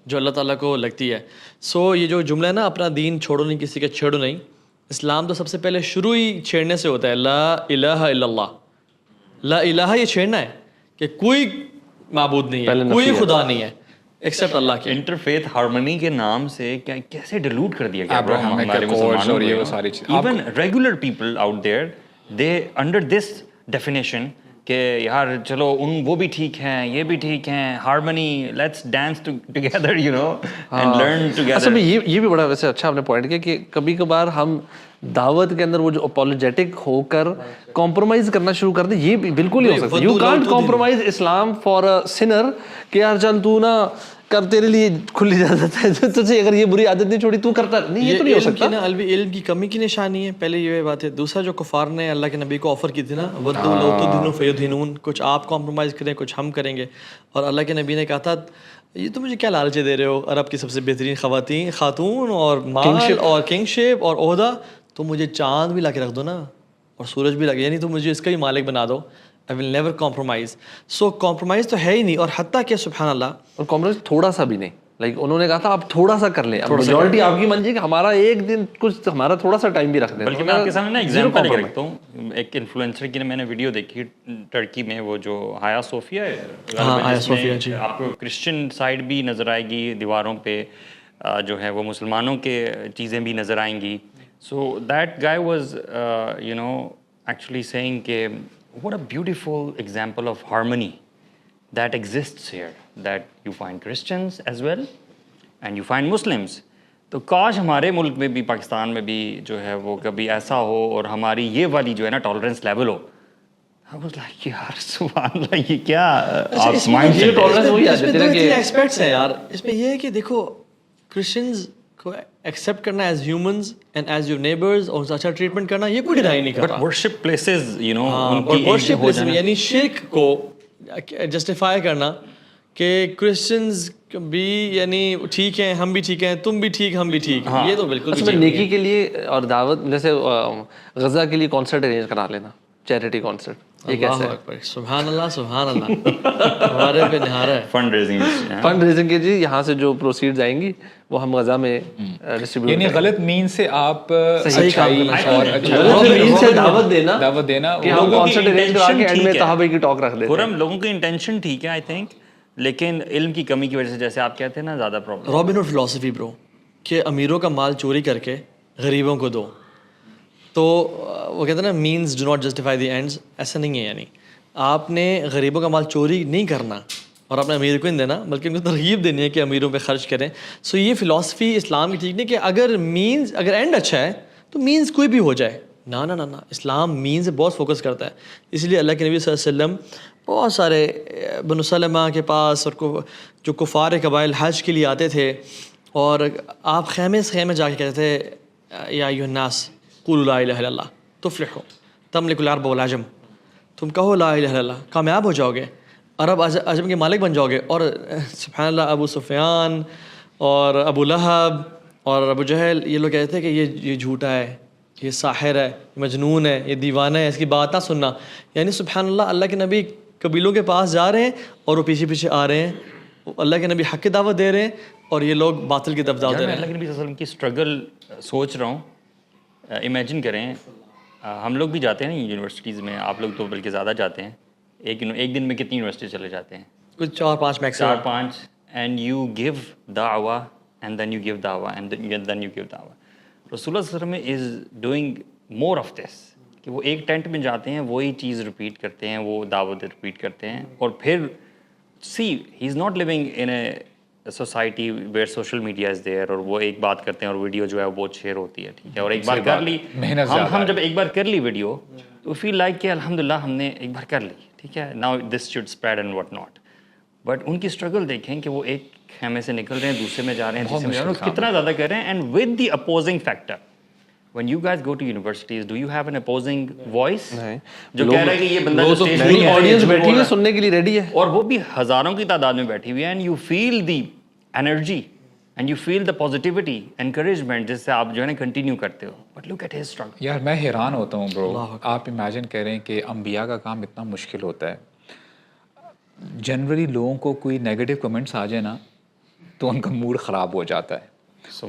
جو اللہ تعالیٰ کو لگتی ہے. سو یہ جو جملہ ہے نا, اپنا دین چھوڑو نہیں, کسی کا چھیڑو نہیں. اسلام تو سب سے پہلے شروع ہی چھیڑنے سے ہوتا ہے, لا الہ الا اللہ. لا الہ یہ چھیڑنا ہے کہ کوئی معبود نہیں ہے, کوئی خدا نہیں ہے ایکسپٹ اللہ کے. انٹرفیتھ ہارمنی کے نام سے کیسے ڈیلوٹ کر دیا گیا ہمارے مسلمانوں. Even regular people out there they under this definition کہ یار چلو وہ بھی ٹھیک ہیں, یہ بھی ٹھیک ہیں, harmony, let's dance together, you know, and learn together. اصل میں یہ بھی بڑا ویسے اچھا آپ نے پوائنٹ کیا کہ کبھی کبھار ہم دعوت کے اندر وہ جو اپولوجیٹک ہو کر کمپرومائز کرنا شروع کر دیں, یہ بالکل نہیں ہو سکتا. You can't compromise Islam for a sinner کہ یار چل تو نا کر, تیرے لیے کھلی اجازت ہے, تجھے اگر یہ بری عادت نہیں چھوڑی تو کرتا نہیں, یہ تو نہیں ہو سکتا. علم کی کمی کی نشانی ہے پہلے یہ بات ہے. دوسرا جو کفار نے اللہ کے نبی کو آفر کی تھی نا, ودوا لو تدہنوا فیدہنون, کچھ آپ کمپرومائز کریں کچھ ہم کریں گے. اور اللہ کے نبی نے کہا تھا یہ تو مجھے کیا لالچے دے رہے ہو، عرب کی سب سے بہترین خاتون اور مال اور کنگ شپ اور عہدہ، تو مجھے چاند بھی لا کے رکھ دو نا اور سورج بھی لگے، یعنی تو مجھے اس کا بھی مالک بنا دو. I will never compromise. So compromise تو ہے ہی نہیں. اور حتیٰ کہ سبحان اللہ، اور کمپرومائز تھوڑا سا بھی نہیں. لائک انہوں نے کہا تھا آپ تھوڑا سا کر لیں، میجورٹی آپ کی من جائے کہ ہمارا ایک دن کچھ ہمارا تھوڑا سا ٹائم بھی رکھ دیں. بلکہ میں آپ کے سامنے نا ایگزامپل لے کے رکھتا ہوں. ایک انفلوئنسر کی میں نے ویڈیو دیکھی ٹرکی میں، وہ جو ہایا صوفیہ ہے، آپ کو کرسچن سائڈ بھی نظر آئے گی دیواروں پہ، جو ہے وہ مسلمانوں کے چیزیں بھی نظر آئیں گی. So that guy was you know actually seeing کہ what a beautiful example of harmony that exists here, that you find Christians as well and you find Muslims. تو کاش ہمارے ملک میں بھی، پاکستان میں بھی جو ہے وہ کبھی ایسا ہو اور ہماری یہ والی جو ہے نا tolerance level who. I was like یار سبحان اللہ، یہ کیا آپ مائنڈ سے ٹالرنس وہی آ جاتی ہے کہ ایکسپیکٹس ہیں یار. اس میں یہ ہے کہ دیکھو کرسچنز کو ایکسیپٹ کرنا as humans and as your neighbours, اور اچھا ٹریٹمنٹ کرنا، یہ کوئی ڈینائی نہیں کرتا. ورشپ پلیسز یو نو، اور ورشپ پلیسز یعنی شرک کو جسٹیفائی کرنا کہ کرسچنز بھی یعنی ٹھیک ہیں، ہم بھی ٹھیک ہیں، تم بھی ٹھیک، ہم بھی ٹھیک، یہ تو بالکل نیکی کے لیے اور دعوت، جیسے غزہ کے لیے کانسرٹ ارینج کرا لینا، چیریٹی کانسرٹ. اللہ اکبر، سبحان اللہ سبحان اللہ، ہمارے پہ نہارا ہے. فنڈ ریزنگ کے جی یہاں سے جو پروسیڈز آئیں گی وہ ہم غزہ میں ڈسٹریبیوٹ، یعنی غلط مین سے آپ صحیح سے دعوت دینا کہ ہم کانسرٹ ارینج کرا کے اینڈ میں صحابہ کی ٹاک رکھ دیتے ہیں. لوگوں کی انٹینشن ٹھیک ہے آئی تھنک، لیکن علم کی کمی کی وجہ سے جیسے آپ کہتے ہیں نا زیادہ پرابلم. رابن ہوڈ فلاسفی برو، کہ امیروں کا مال چوری کر کے غریبوں کو دو. تو وہ کہتے ہیں نا means do not justify the ends. ایسا نہیں ہے، یعنی آپ نے غریبوں کا مال چوری نہیں کرنا اور اپنے امیر کو نہیں دینا، بلکہ ان کو ترغیب دینی ہے کہ امیروں پہ خرچ کریں. سو یہ فلاسفی اسلام کی ٹھیک نہیں کہ اگر مینز، اگر اینڈ اچھا ہے تو مینز کوئی بھی ہو جائے. نا نا نا، اسلام مینز سے بہت فوکس کرتا ہے. اس لیے اللہ کے نبی صلی اللہ علیہ وسلم بہت سارے بنو سلمہ کے پاس اور جو کفار قبائل حج کے لیے آتے تھے، اور آپ خیمے سے خیمے جا کے کہتے تھے یا ایھا الناس قولوا لا الہ الا اللہ تفلحوا تملک العرب والعجم، تم کہو لا الہ الا اللہ، کامیاب ہو جاؤ گے، عرب عجم کے مالک بن جاؤ گے. اور سبحان اللہ، ابو سفیان اور ابو لہب اور ابو جہل، یہ لوگ کہتے ہیں کہ یہ جھوٹا ہے، یہ ساحر ہے، یہ مجنون ہے، یہ دیوانہ ہے، اس کی بات نہ سننا. یعنی سبحان اللہ، اللہ کے نبی قبیلوں کے پاس جا رہے ہیں اور وہ پیچھے پیچھے آ رہے ہیں. اللہ کے نبی حق کی دعوت دے رہے ہیں اور یہ لوگ باطل کی طرف دعوت دے رہے ہیں. اللہ کے نبی صلی اللہ علیہ وسلم کی اسٹرگل سوچ رہا ہوں. امیجن کریں، ہم لوگ بھی جاتے ہیں نا یونیورسٹیز میں، آپ لوگ تو بلکہ زیادہ جاتے ہیں. ایک دن میں کتنی یونیورسٹی چلے جاتے ہیں؟ کچھ 4-5 میکسیمم. 4-5. اینڈ یو گیو دعویٰ اینڈ دین یو گیو دعویٰ اینڈ دین یو گیو دعویٰ. رسول اللہ صلی اللہ علیہ وسلم is doing more of this, کہ وہ ایک ٹینٹ میں جاتے ہیں، وہی چیز ریپیٹ کرتے ہیں، وہ دعوت ریپیٹ کرتے ہیں. اور پھر see he is not living in a society where social media is there, اور وہ ایک بات کرتے ہیں اور ویڈیو جو ہے وہ بہت شیئر ہوتی ہے، ٹھیک ہے، اور ایک بار کر لی، ہم جب ایک بار کر لی ویڈیو تو فیل لائک کہ الحمدللہ ہم نے ایک بار کر لی، ٹھیک ہے، now this should spread and what not. But in کی اسٹرگل دیکھیں کہ وہ ایک خیمے سے نکل رہے ہیں، دوسرے میں جا رہے ہیں، تیسرے میں جا رہے ہیں، کتنا زیادہ کر رہے ہیں. And with the opposing factor. When you guys go to universities, do you have an opposing voice جو کہہ رہا ہے کہ یہ بندہ جو اسٹیج پہ آڈینس بیٹھی ہے سننے کے لیے ریڈی ہے، اور وہ بھی ہزاروں کی تعداد میں بیٹھی ہوئی ہے، and you feel the energy and you feel the positivity encouragement جس سے آپ جو ہے نا کنٹینیو کرتے ہو. But look at his struggle. یار میں حیران ہوتا ہوں برو، آپ امیجن کریں کہ انبیاء کا کام اتنا مشکل ہوتا ہے. جنرلی لوگوں کو کوئی نیگیٹو کمنٹس آ جائے نا تو ان کا موڈ خراب ہو جاتا ہے.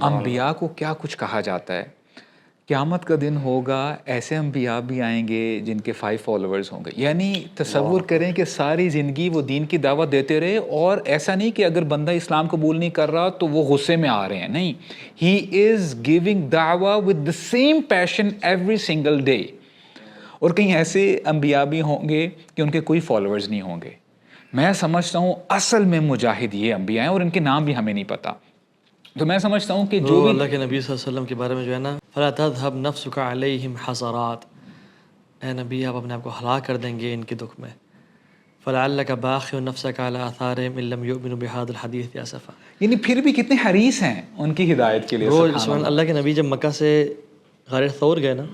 انبیاء کو کیا کچھ کہا جاتا ہے. قیامت کا دن ہوگا، ایسے انبیاء بھی آئیں گے جن کے 5 فالوورز ہوں گے. یعنی تصور کریں کہ ساری زندگی وہ دین کی دعوت دیتے رہے، اور ایسا نہیں کہ اگر بندہ اسلام قبول نہیں کر رہا تو وہ غصے میں آ رہے ہیں، نہیں، ہی از گیونگ دعویٰ with the same passion every single day. اور کہیں ایسے انبیاء بھی ہوں گے کہ ان کے کوئی فالوورز نہیں ہوں گے. میں سمجھتا ہوں اصل میں مجاہد یہ انبیاء ہیں، اور ان کے نام بھی ہمیں نہیں پتہ. تو میں سمجھتا ہوں کہ جو اللہ کے نبی صلی اللہ علیہ وسلم کے بارے میں جو ہے نا، فلا تذهب نفسك علیہم حسرات، اے نبی آپ اپنے آپ کو ہلاک کر دیں گے ان کے دکھ میں. فلعلک باخع نفسك على آثارهم ان لم يؤمنوا بهذا الحديث اسفا. یعنی پھر بھی کتنے حریص ہیں ان کی ہدایت کے لیے. سبحان اللہ کے نبی جب مکہ سے غار ثور گئے نا،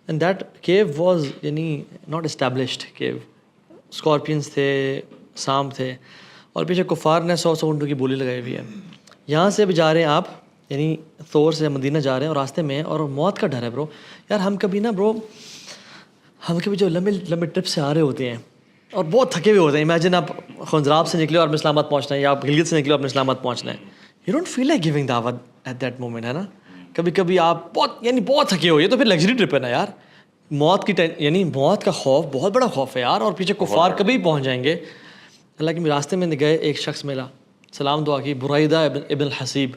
اینڈ دیٹ کیو واز یعنی ناٹ اسٹیبلشڈ کیو، اسکارپینس تھے، سام تھے، اور پیچھے کفار نے 100 اونٹوں کی بولی لگائی ہوئی ہے. یہاں سے بھی جا رہے ہیں آپ, یعنی طور سے مدینہ جا رہے ہیں اور راستے میں ہیں اور موت کا ڈر ہے برو. یار ہم کبھی نا برو, ہم کبھی جو لمبے ٹرپ سے آ رہے ہوتے ہیں اور بہت تھکے ہوئے ہوتے ہیں. امیجن آپ خنزراب سے نکلے اور آپ نے اسلام آباد پہنچنا ہے, یا آپ گلگت سے نکلے اور آپ نے اسلام آباد پہنچنا ہے. You don't feel like giving دعوت ایٹ دیٹ مومنٹ, ہے نا. کبھی کبھی آپ بہت تھکے ہوئے, تو پھر لگژری ٹرپ ہے نا یار. موت کی یعنی موت کا خوف بہت بڑا خوف ہے یار, اور پیچھے کفار کبھی پہنچ جائیں گے. اللہ کے راستے میں گئے, ایک شخص ملا, سلام دعا کی, برائدہ ابن الحسیب,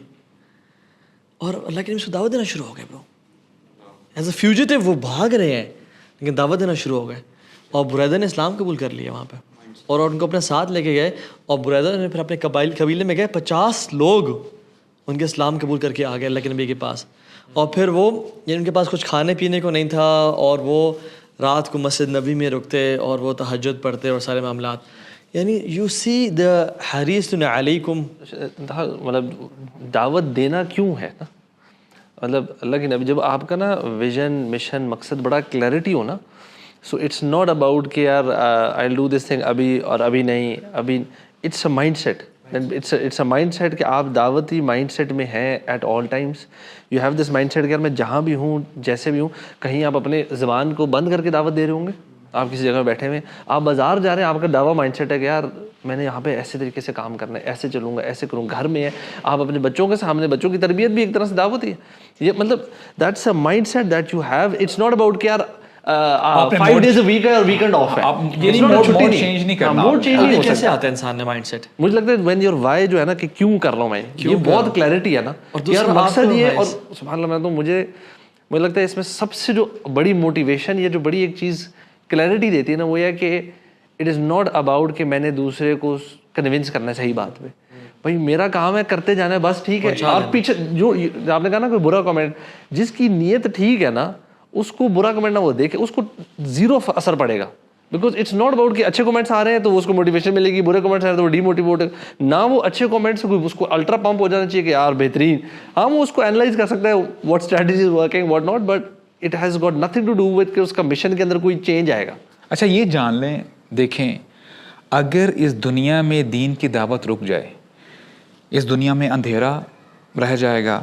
اور اللہ کے نبی اس کو دعوت دینا شروع ہو گئے برو. ایز اے فیوجیٹیو وہ بھاگ رہے ہیں لیکن دعوت دینا شروع ہو گئے, اور برائدہ نے اسلام قبول کر لیا وہاں پہ, اور ان کو اپنے ساتھ لے کے گئے. اور برائدہ نے پھر اپنے قبیلے میں گئے, 50 لوگ ان کے اسلام قبول کر کے آ گئے اللہ کے نبی کے پاس. اور پھر وہ یعنی ان کے پاس کچھ کھانے پینے کو نہیں تھا, اور وہ رات کو مسجد نبی میں رکتے اور وہ تہجد پڑھتے اور سارے معاملات. یعنی یو سی دا حریص علیکم, مطلب دعوت دینا کیوں ہے نا, مطلب اللہ کے نبی جب آپ کا نا ویژن مشن مقصد بڑا کلیئرٹی ہو نا, سو اٹس ناٹ اباؤٹ کہ یار آئی ول ڈو دس تھنگ ابھی اور ابھی نہیں, ابھی it's a mindset, it's a mindset کہ آپ دعوتی مائنڈ سیٹ میں ہیں at all times. You have this mindset کہ یار میں جہاں بھی ہوں جیسے بھی ہوں, کہیں آپ اپنے زبان کو بند کر کے دعوت دے رہے ہوں گے. آپ کسی جگہ بیٹھے ہوئے, آپ بازار جا رہے ہیں, آپ کا دعویٰ مائنڈ سیٹ ہے کہ یار میں نے یہاں پہ ایسے طریقے سے کام کرنا ہے, ایسے چلوں گا, ایسے کروں. گھر میں ہے, آپ اپنے بچوں کے سامنے, بچوں کی تربیت بھی ایک طرح سے دعوت ہی ہے. یہ مطلب that's a mindset that you have. It's not about کہ یار 5 days a week ہے اور ویکینڈ آف ہے. موڈ چینج نہیں کرنا. موڈ چینج نہیں کیسے آتا ہے انسان نے مائنڈ سیٹ. مجھے لگتا ہے وین یور وائی جو ہے نا کہ کیوں کر رہا ہوں میں, یہ بہت کلیئرٹی ہے نا, یار مقصد یہ. اور سبحان اللہ, میں تو مجھے لگتا ہے اس میں سب سے جو بڑی موٹیویشن, یہ جو بڑی ایک چیز کلیئرٹی دیتی ہے نا, وہ یہ کہ اٹ از ناٹ اباؤٹ کہ میں نے دوسرے کو کنونس کرنا ہے صحیح بات پہ. بھائی میرا کام ہے, کرتے جانا ہے بس, ٹھیک ہے. اور پیچھے جو آپ نے کہا نا کوئی برا کمنٹ, جس کی نیت ٹھیک ہے نا اس کو برا کمنٹ نہ وہ دیکھے, اس کو 0 اثر پڑے گا. بیکاز اٹس ناٹ اباؤٹ کہ اچھے کمنٹس آ رہے ہیں تو اس کو موٹیویشن ملے گی, برے کمنٹس آ رہے ہیں تو وہ ڈی موٹیویٹ نہ. وہ اچھے کمنٹس سے اس کو الٹرا پمپ ہو جانا چاہیے کہ یار بہترین, ہاں وہ اس کو اینالائز کر سکتا ہے what strategy is working what not, but it has got nothing to do with کہ اس کا مشن کے اندر کوئی چینج آئے گا. اچھا یہ جان لیں, دیکھیں اگر اس دنیا میں دین کی دعوت رک جائے, اس دنیا میں اندھیرا رہ جائے گا,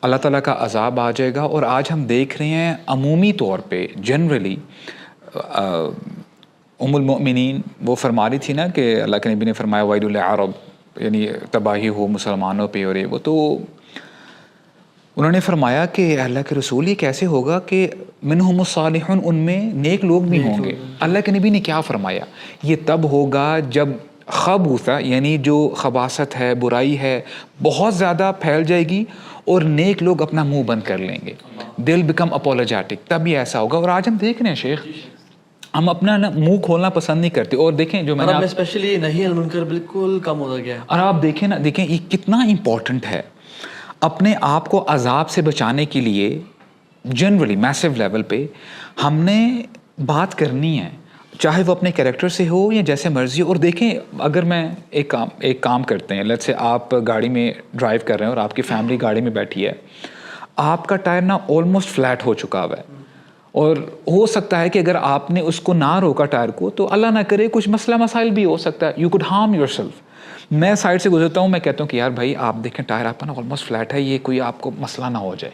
اللہ تعالیٰ کا عذاب آ جائے گا. اور آج ہم دیکھ رہے ہیں عمومی طور پہ جنرلی, ام المؤمنین وہ فرما رہی تھی نا کہ اللہ کے نبی نے فرمایا ویل للعرب, یعنی تباہی ہو مسلمانوں پہ. اور وہ تو انہوں نے فرمایا کہ اللہ کے رسول یہ کیسے ہوگا کہ منہم الصالحون, ان میں نیک لوگ بھی ہوں گے. اللہ کے نبی نے کیا فرمایا, یہ تب ہوگا جب خبوثہ یعنی جو خباثت ہے, برائی ہے, بہت زیادہ پھیل جائے گی اور نیک لوگ اپنا منہ بند کر لیں گے. دل بیکم اپولوجیٹک, تب یہ ایسا ہوگا. اور آج ہم دیکھ رہے ہیں شیخ, ہم اپنا منہ کھولنا پسند نہیں کرتے. اور دیکھیں جو میں نے اسپیشلی نہیں المنکر بالکل کم ہوتا گیا. اور آپ دیکھیں نا, دیکھیں یہ کتنا امپورٹنٹ ہے اپنے آپ کو عذاب سے بچانے کے لیے. جنرلی میسو لیول پہ ہم نے بات کرنی ہے, چاہے وہ اپنے کریکٹر سے ہو یا جیسے مرضی. اور دیکھیں اگر میں ایک کام کرتے ہیں, لیٹس سے آپ گاڑی میں ڈرائیو کر رہے ہیں اور آپ کی فیملی گاڑی میں بیٹھی ہے, آپ کا ٹائر نا آلموسٹ فلیٹ ہو چکا ہوا ہے, اور ہو سکتا ہے کہ اگر آپ نے اس کو نہ روکا ٹائر کو تو اللہ نہ کرے کچھ مسئلہ مسائل بھی ہو سکتا ہے. You could harm your self. میں سائڈ سے گزرتا ہوں, میں کہتا ہوں کہ یار بھائی آپ دیکھیں ٹائر آپ کا نا آلموسٹ فلیٹ ہے, یہ کوئی آپ کو مسئلہ نہ ہو جائے.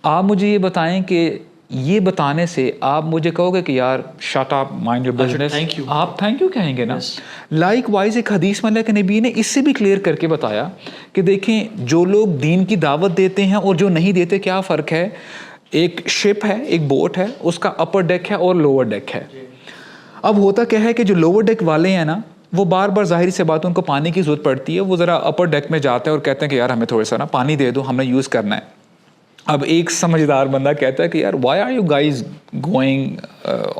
آپ مجھے یہ بتائیں کہ یہ بتانے سے آپ مجھے کہو گے کہ یار shut up mind your business, آپ تھینک یو کہیں گے نا. لائک وائز ایک حدیث میں اللہ کے نبی نے اس سے بھی کلیئر کر کے بتایا کہ دیکھیں جو لوگ دین کی دعوت دیتے ہیں اور جو نہیں دیتے کیا فرق ہے. ایک شپ ہے, ایک بوٹ ہے, اس کا اپر ڈیک ہے اور لوور ڈیک ہے. اب ہوتا کیا ہے کہ جو لوور ڈیک والے ہیں نا, وہ بار بار ظاہری سے بات ان کو پانی کی ضرورت پڑتی ہے, وہ ذرا اپر ڈیک میں جاتے ہیں اور کہتے ہیں کہ یار ہمیں تھوڑا سا نا پانی دے دو, ہم نے یوز کرنا ہے. اب ایک سمجھدار بندہ کہتا ہے کہ یار why are you guys going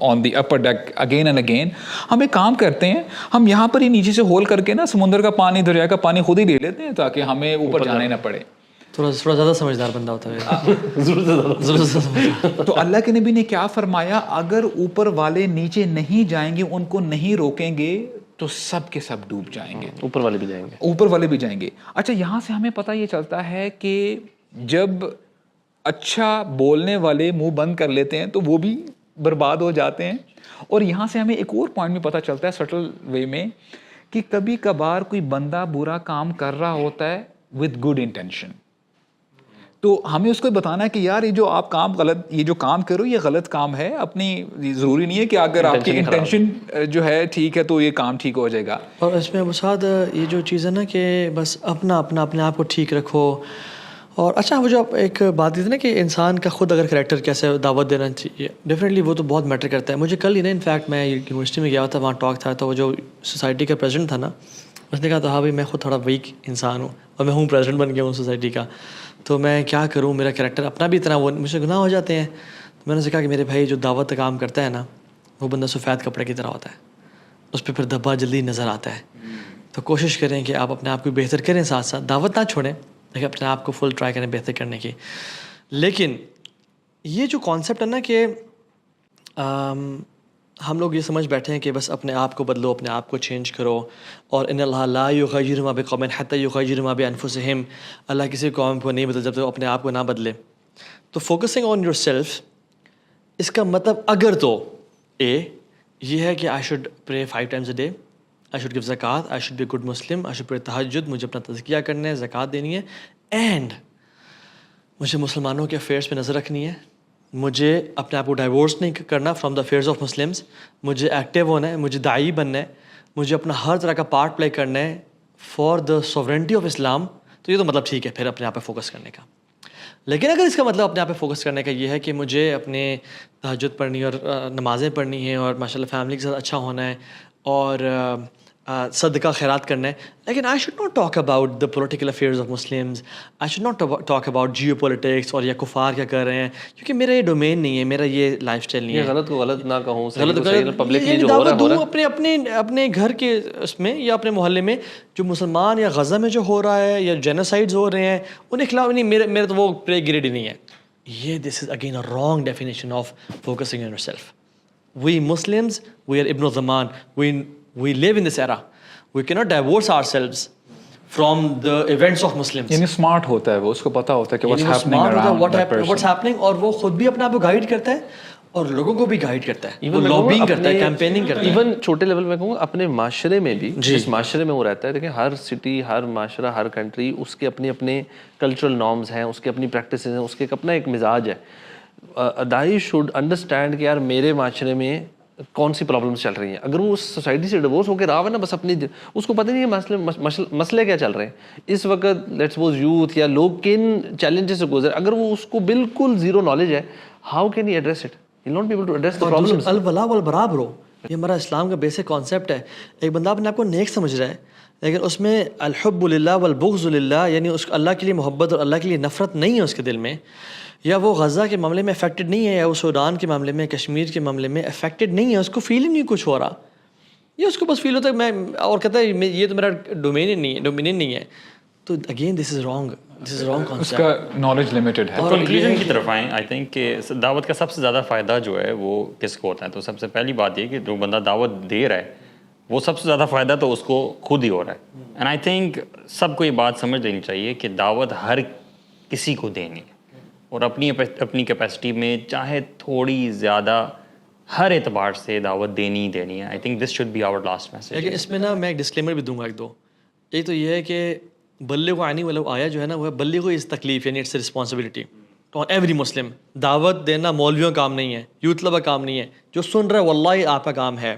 on the upper deck again and again. ہم ایک کام کرتے ہیں, ہم یہاں پر ہی نیچے سے ہول کر کے نا سمندر کا پانی, دریا کا پانی خود ہی لے لیتے ہیں تاکہ ہمیں اوپر جانے نہ پڑے. تھوڑا زیادہ سمجھدار بندہ ہوتا ہے. تو اللہ کے نبی نے کیا فرمایا, اگر اوپر والے نیچے نہیں جائیں گے, ان کو نہیں روکیں گے تو سب کے سب ڈوب جائیں گے, اوپر والے بھی جائیں گے, اوپر والے بھی جائیں گے. اچھا یہاں سے ہمیں پتہ یہ چلتا ہے کہ جب اچھا بولنے والے منہ بند کر لیتے ہیں تو وہ بھی برباد ہو جاتے ہیں. اور یہاں سے ہمیں ایک اور پوائنٹ بھی پتہ چلتا ہے سٹل وے میں کہ کبھی کبھار کوئی بندہ برا کام کر رہا ہوتا ہے with good intention, تو ہمیں اس کو بتانا ہے کہ یار یہ جو آپ کام غلط، یہ جو کام کرو یہ غلط کام ہے، اپنی ضروری نہیں ہے کہ اگر آپ کی انٹینشن جو ہے ٹھیک ہے تو یہ کام ٹھیک ہو جائے گا. اور اس میں وسعت یہ جو چیز ہے نا کہ بس اپنے آپ کو ٹھیک رکھو. اور اچھا وہ جو آپ ایک بات کی تھی نا کہ انسان کا خود اگر کریکٹر کیسے دعوت دینا چاہیے، ڈیفینیٹلی وہ تو بہت میٹر کرتا ہے. مجھے کل ہی نا انفیکٹ میں یونیورسٹی میں گیا تھا، وہاں ٹاک تھا، تو وہ جو سوسائٹی کا پریزیڈنٹ تھا نا، اس نے کہا تھا ہاں بھائی میں خود تھوڑا ویک انسان ہوں اور میں ہوں پریزیڈنٹ بن گیا ہوں سوسائٹی کا، تو میں کیا کروں، میرا کریکٹر اپنا بھی اتنا وہ مجھ سے گناہ ہو جاتے ہیں. تو میں نے سے کہا کہ میرے بھائی جو دعوت کا کام کرتا ہے نا وہ بندہ سفید کپڑے کی طرح ہوتا ہے، اس پہ پھر دھبا جلدی نظر آتا ہے. تو کوشش کریں کہ آپ اپنے آپ کو بہتر کریں، ساتھ ساتھ دعوت نہ چھوڑیں، لیکن اپنے آپ کو فل ٹرائی کریں بہتر کرنے کی. لیکن یہ جو کانسیپٹ ہے نا کہ ہم لوگ یہ سمجھ بیٹھے ہیں کہ بس اپنے آپ کو بدلو، اپنے آپ کو چینج کرو، اور ان اللہ لا یغیر ما بقوم حتی یغیر ما بانفسہم، اللہ کسی قوم کو نہیں بدل جب تک وہ اپنے آپ کو نہ بدلے. تو فوکسنگ آن یور سیلف، اس کا مطلب اگر تو یہ ہے کہ آئی شوڈ پرے 5 times a day، I should give زکوٰۃ، I should be good Muslim, I should pray تہجد، مجھے اپنا تزکیہ کرنا ہے، زکوٰۃ دینی ہے، اینڈ مجھے مسلمانوں کے افیئرس پہ نظر رکھنی ہے، مجھے اپنے آپ کو ڈائیورس نہیں کرنا from the affairs of Muslims, مجھے ایکٹیو ہونا ہے، مجھے داعی بننا ہے، مجھے اپنا ہر طرح کا پارٹ پلے کرنا ہے فار دا سوورنٹی آف اسلام. تو یہ تو مطلب ٹھیک ہے پھر اپنے آپ پہ فوکس کرنے کا. لیکن اگر اس کا مطلب اپنے آپ پہ فوکس کرنے کا یہ ہے کہ مجھے اپنے تہجد پڑھنی اور نمازیں پڑھنی ہیں اور ماشاء اللہ فیملی کے ساتھ اچھا ہونا ہے اور صدقہ خیرات کرنا ہے، لیکن I should not talk about the political affairs of Muslims, I should not talk about geopolitics اور یا کفار کیا کر رہے ہیں، کیونکہ میرا یہ ڈومین نہیں ہے، میرا یہ لائف اسٹائل نہیں ہے. غلط کو غلط نہ کہوں، پبلکلی جو ہو رہا ہے اپنے گھر کے اس میں یا اپنے محلے میں جو مسلمان یا غزہ میں جو ہو رہا ہے یا جینوسائڈز ہو رہے ہیں ان کے خلاف نہیں، میرا تو وہ پلے گریڈ ہی نہیں ہے. یہ this is again a wrong definition of focusing on yourself. We Muslims we are ابن الزمان، we live in this era, we cannot divorce ourselves from the events of Muslims. یعنی اسمارٹ ہوتا ہے وہ، اس کو پتہ ہوتا ہے کہ what's happening around that person. what's happening، اور وہ خود بھی اپنے آپ کو گائیڈ کرتا ہے اور لوگوں کو بھی گائیڈ کرتا ہے، وہ لابینگ کرتا ہے، کیمپیننگ کرتا ہے. ایون چھوٹے لیول میں کہوں اپنے معاشرے میں بھی، جس معاشرے میں وہ رہتا ہے، دیکھیں ہر سٹی، ہر معاشرہ، ہر کنٹری اس کے اپنے اپنے کلچرل نارمز ہیں، اس کے اپنی پریکٹسز ہیں، اس کے اپنا ایک مزاج ہے. داعی شوڈ انڈرسٹینڈ کہ یار میرے معاشرے میں کون سی پرابلمس چل رہی ہیں. اگر وہ اس سوسائٹی سے ڈیورس ہو کے رہا ہے نا، بس اپنی اس کو پتہ نہیں ہے مسئلے کیا چل رہے ہیں اس وقت، لیٹس سپوز یوتھ یا لوگ کن چیلنجز سے گزر، اگر وہ اس کو بالکل زیرو نالج ہے، how can he address it? He will not be able to address the problems. الولاء والبراء برو، یہ ہمارا اسلام کا بیسک کانسیپٹ ہے. ایک بندہ اپنے آپ کو نیک سمجھ رہا ہے لیکن اس میں الحب للہ والبغض للہ، یعنی اس اللہ کے لیے محبت اور اللہ کے لیے نفرت نہیں ہے اس کے دل میں، یا وہ غزہ کے معاملے میں افیکٹڈ نہیں ہے، یا وہ سوڈان کے معاملے میں، کشمیر کے معاملے میں افیکٹڈ نہیں ہے، اس کو فیل ہی نہیں کچھ ہو رہا، یہ اس کو بس فیل ہوتا ہے میں، اور کہتا ہے یہ تو میرا ڈومینین نہیں ہے. تو again this is wrong concept. اس کا نالج لمیٹڈ ہے. کنکلوژن کی طرف آئیں. آئی تھنک کہ دعوت کا سب سے زیادہ فائدہ جو ہے وہ کس کو ہوتا ہے؟ تو سب سے پہلی بات یہ کہ جو بندہ دعوت دے رہا ہے وہ سب سے زیادہ فائدہ تو اس کو خود ہی ہو رہا ہے. اینڈ آئی تھنک سب کو یہ بات سمجھ لینی چاہیے کہ دعوت ہر کسی کو دینی ہے، اور اپنی کیپیسٹی میں چاہے تھوڑی زیادہ ہر اعتبار سے دعوت دینی ہی دینی ہے. I think this should be our last message. لیکن اس میں نا میں ایک ڈسکلیمر بھی دوں گا ایک دو. ایک تو یہ ہے کہ بلغوا عنی ولو آیا جو ہے نا وہ بلغوا از تکلیف، یعنی it's a responsibility on every Muslim. دعوت دینا مولویوں کا کام نہیں ہے، یوتھ کلب کا کام نہیں ہے، جو سن رہا ہے واللہ آپ کا کام ہے.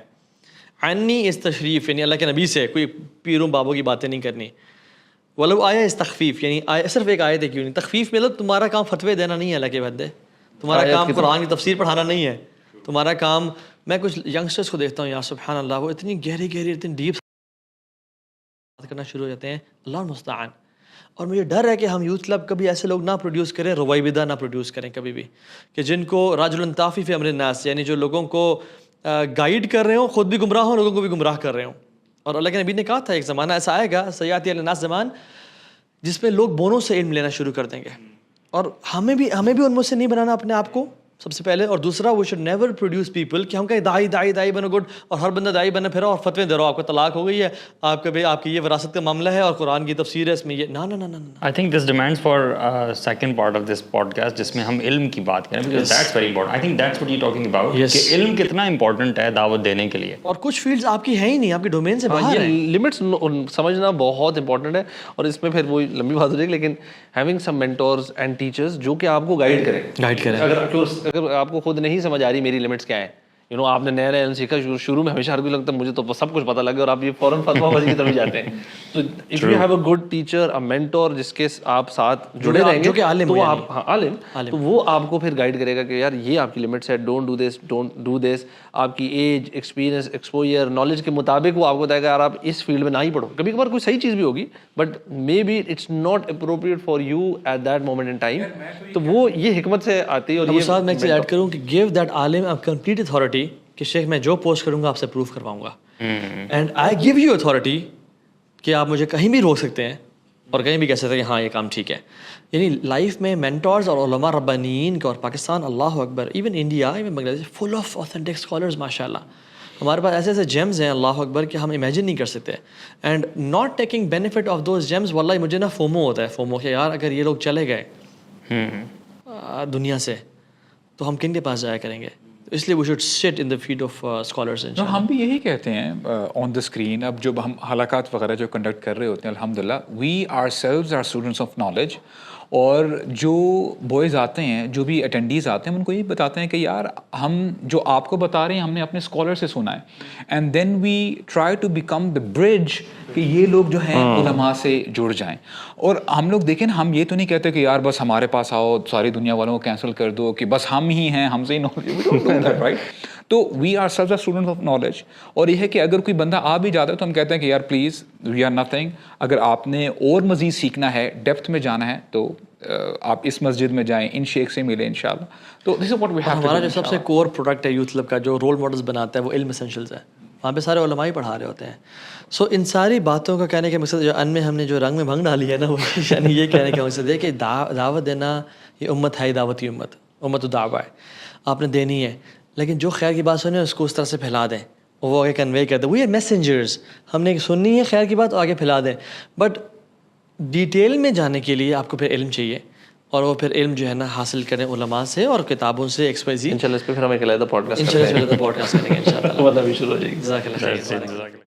عنی از تشریف، یعنی اللہ کے نبی سے کوئی پیروں بابوں کی باتیں نہیں کرنی. ولو آیا اس تخفیف، یعنی صرف ایک آیت ہے کیوں نہیں تخفیف میں، تمہارا کام فتوے دینا نہیں ہے اللہ کے بندے، تمہارا کام قرآن کی تفسیر پڑھانا نہیں ہے، تمہارا کام. میں کچھ ینگسٹرس کو دیکھتا ہوں، یا سبحان اللہ، وہ اتنی گہری اتنی ڈیپ بات کرنا شروع ہو جاتے ہیں، اللہ المستعان. اور مجھے ڈر ہے کہ ہم یوتھ کلب کبھی ایسے لوگ نہ پروڈیوس کریں، رویبدہ نہ پروڈیوس کریں کبھی بھی، کہ جن کو رجل طافی فی امر الناس، یعنی جو لوگوں کو گائیڈ کر رہے ہوں، خود بھی گمراہ ہوں، لوگوں کو بھی گمراہ کر رہے ہوں. اور اللہ کے نبی نے کہا تھا ایک زمانہ ایسا آئے گا، سیاتی علی الناس زمان، جس میں لوگ بونوں سے علم لینا شروع کر دیں گے. اور ہمیں بھی ان میں سے نہیں بنانا اپنے آپ کو، سب سے پہلے. اور دوسرا we should never produce people کہ ہم کہیں دائی بنو گڈ اور ہر بندہ دائی بنا پھرا اور فتوے دے رہا ہو آپ کو طلاق ہو گئی ہے آپ کا آپ کی یہ وراثت کا معاملہ ہے اور قرآن کی تفسیر ہے اس میں یہ نا. I think this demands for second part of this podcast جس میں ہم علم کی بات کریں because that's very important. I think that's what you're talking about کہ علم کتنا امپورٹنٹ ہے دعوت دینے کے لیے. اور کچھ فیلڈز آپ کی ہیں ہی نہیں, آپ کے ڈومین سے باہر ہیں. لمٹس سمجھنا بہت امپورٹنٹ ہے, اور اس میں پھر وہ لمبی بات ہو جائے گی, لیکن having some mentors and teachers جو کہ آپ کو گائڈ کریں. اگر آپ کو خود نہیں سمجھ آ رہی میری لمٹس کیا ہیں, آپ نے نیا علم سیکھا, شروع میں ہمیشہ ہر کوئی لگتا ہے مجھے تو سب کچھ پتہ لگے اور آپ یہ فوراً فتویٰ بازی کی طرف جاتے ہیں. تو if you have a good teacher, a mentor جس کے آپ ساتھ جڑے رہیں گے, تو آپ عالم, تو وہ آپ کو پھر گائڈ کرے گا کہ یار یہ آپ کی لمٹس ہے, ڈونٹ ڈو دس. آپ کی ایج, ایکسپیرینس, ایکسپوجر, نالج کے مطابق وہ آپ کو بتائے گا یار آپ اس فیلڈ میں نہ ہی پڑھو. کبھی کبھار کوئی صحیح چیز بھی ہوگی but maybe it's not appropriate for you at that moment in time. تو وہ یہ حکمت سے آتی ہے. اور یہ ساتھ میں ایک چیز ایڈ کروں کہ give that Alam a complete authority کہ شیخ میں جو پوسٹ کروں گا آپ سے پروف کرواؤں گا, and I give you authority کہ آپ مجھے کہیں بھی روک سکتے ہیں اور کہیں بھی کہہ سکتے ہیں کہ ہاں یہ کام ٹھیک ہے. یعنی لائف میں مینٹورز اور علماء ربانیین کا, اور پاکستان اللہ اکبر, ایون انڈیا, ایون بنگلہ دیش, فل آف اوتھینٹک اسکالرز ماشاء اللہ. ہمارے پاس ایسے ایسے جیمز ہیں اللہ اکبر کہ ہم امیجن نہیں کر سکتے. And not taking benefit of those James, واللہ مجھے نا فومو ہوتا ہے, فومو کہ یار اگر یہ لوگ چلے گئے دنیا سے تو ہم کن کے پاس جایا کریں گے. اس لیے we should sit in the feet of scholars. ہم بھی یہی کہتے ہیں آن دا اسکرین. اب جب ہم حلقات وغیرہ جو کنڈکٹ کر رہے ہوتے ہیں الحمدللہ, we are selves are students of knowledge. اور جو بوائز آتے ہیں, جو بھی اٹینڈیز آتے ہیں, ان کو یہ بتاتے ہیں کہ یار ہم جو آپ کو بتا رہے ہیں ہم نے اپنے اسکالر سے سنا ہے, and then we try to become the bridge کہ یہ لوگ جو ہیں علماء سے جڑ جائیں. اور ہم لوگ دیکھیں ہم یہ تو نہیں کہتے کہ یار بس ہمارے پاس آؤ ساری دنیا والوں کو کینسل کر دو کہ بس ہم ہی ہیں, ہم سے ہی نالج, رائٹ. تو we are self students of knowledge. اور یہ ہے کہ اگر کوئی بندہ آ بھی جاتا ہے تو ہم کہتے ہیں کہ یار پلیز وی آر نتھنگ. اگر آپ نے اور مزید سیکھنا ہے, ڈیپتھ میں جانا ہے, تو آپ اس مسجد میں جائیں, ان شیخ سے ملیں انشاءاللہ. تو this is what we have to do. ہمارا جو سب سے کور پروڈکٹ ہے یوتھ کلب کا, جو رول ماڈلز بناتا ہے, وہ علم ایسینشلز ہے. وہاں پہ سارے علماء ہی پڑھا رہے ہوتے ہیں. سو ان ساری باتوں کا کہنے کا مقصد, جو ان میں ہم نے جو رنگ میں بھنگ ڈالی ہے نا, وہ یعنی یہ کہنے کا مقصد ہے کہ دعوت دینا, یہ امت ہے دعوتی امت, امت دعویٰ ہے, آپ نے دینی ہے. لیکن جو خیر کی بات سنیں اس کو اس طرح سے پھیلا دیں, وہ آگے کنوے کر دیں. وی آر میسنجرز, ہم نے سننی ہے خیر کی بات, آگے پھیلا دیں. بٹ ڈیٹیل میں جانے کے لیے آپ کو پھر علم چاہیے, اور وہ پھر علم جو ہے نا حاصل کریں علماء سے اور کتابوں سے. ایکسپرٹیز انشاءاللہ اس پہ پھر ہم ایک علیحدہ پوڈکاسٹ کریں گے انشاءاللہ. شروع ہو جائے گی. جزاک اللہ خیر.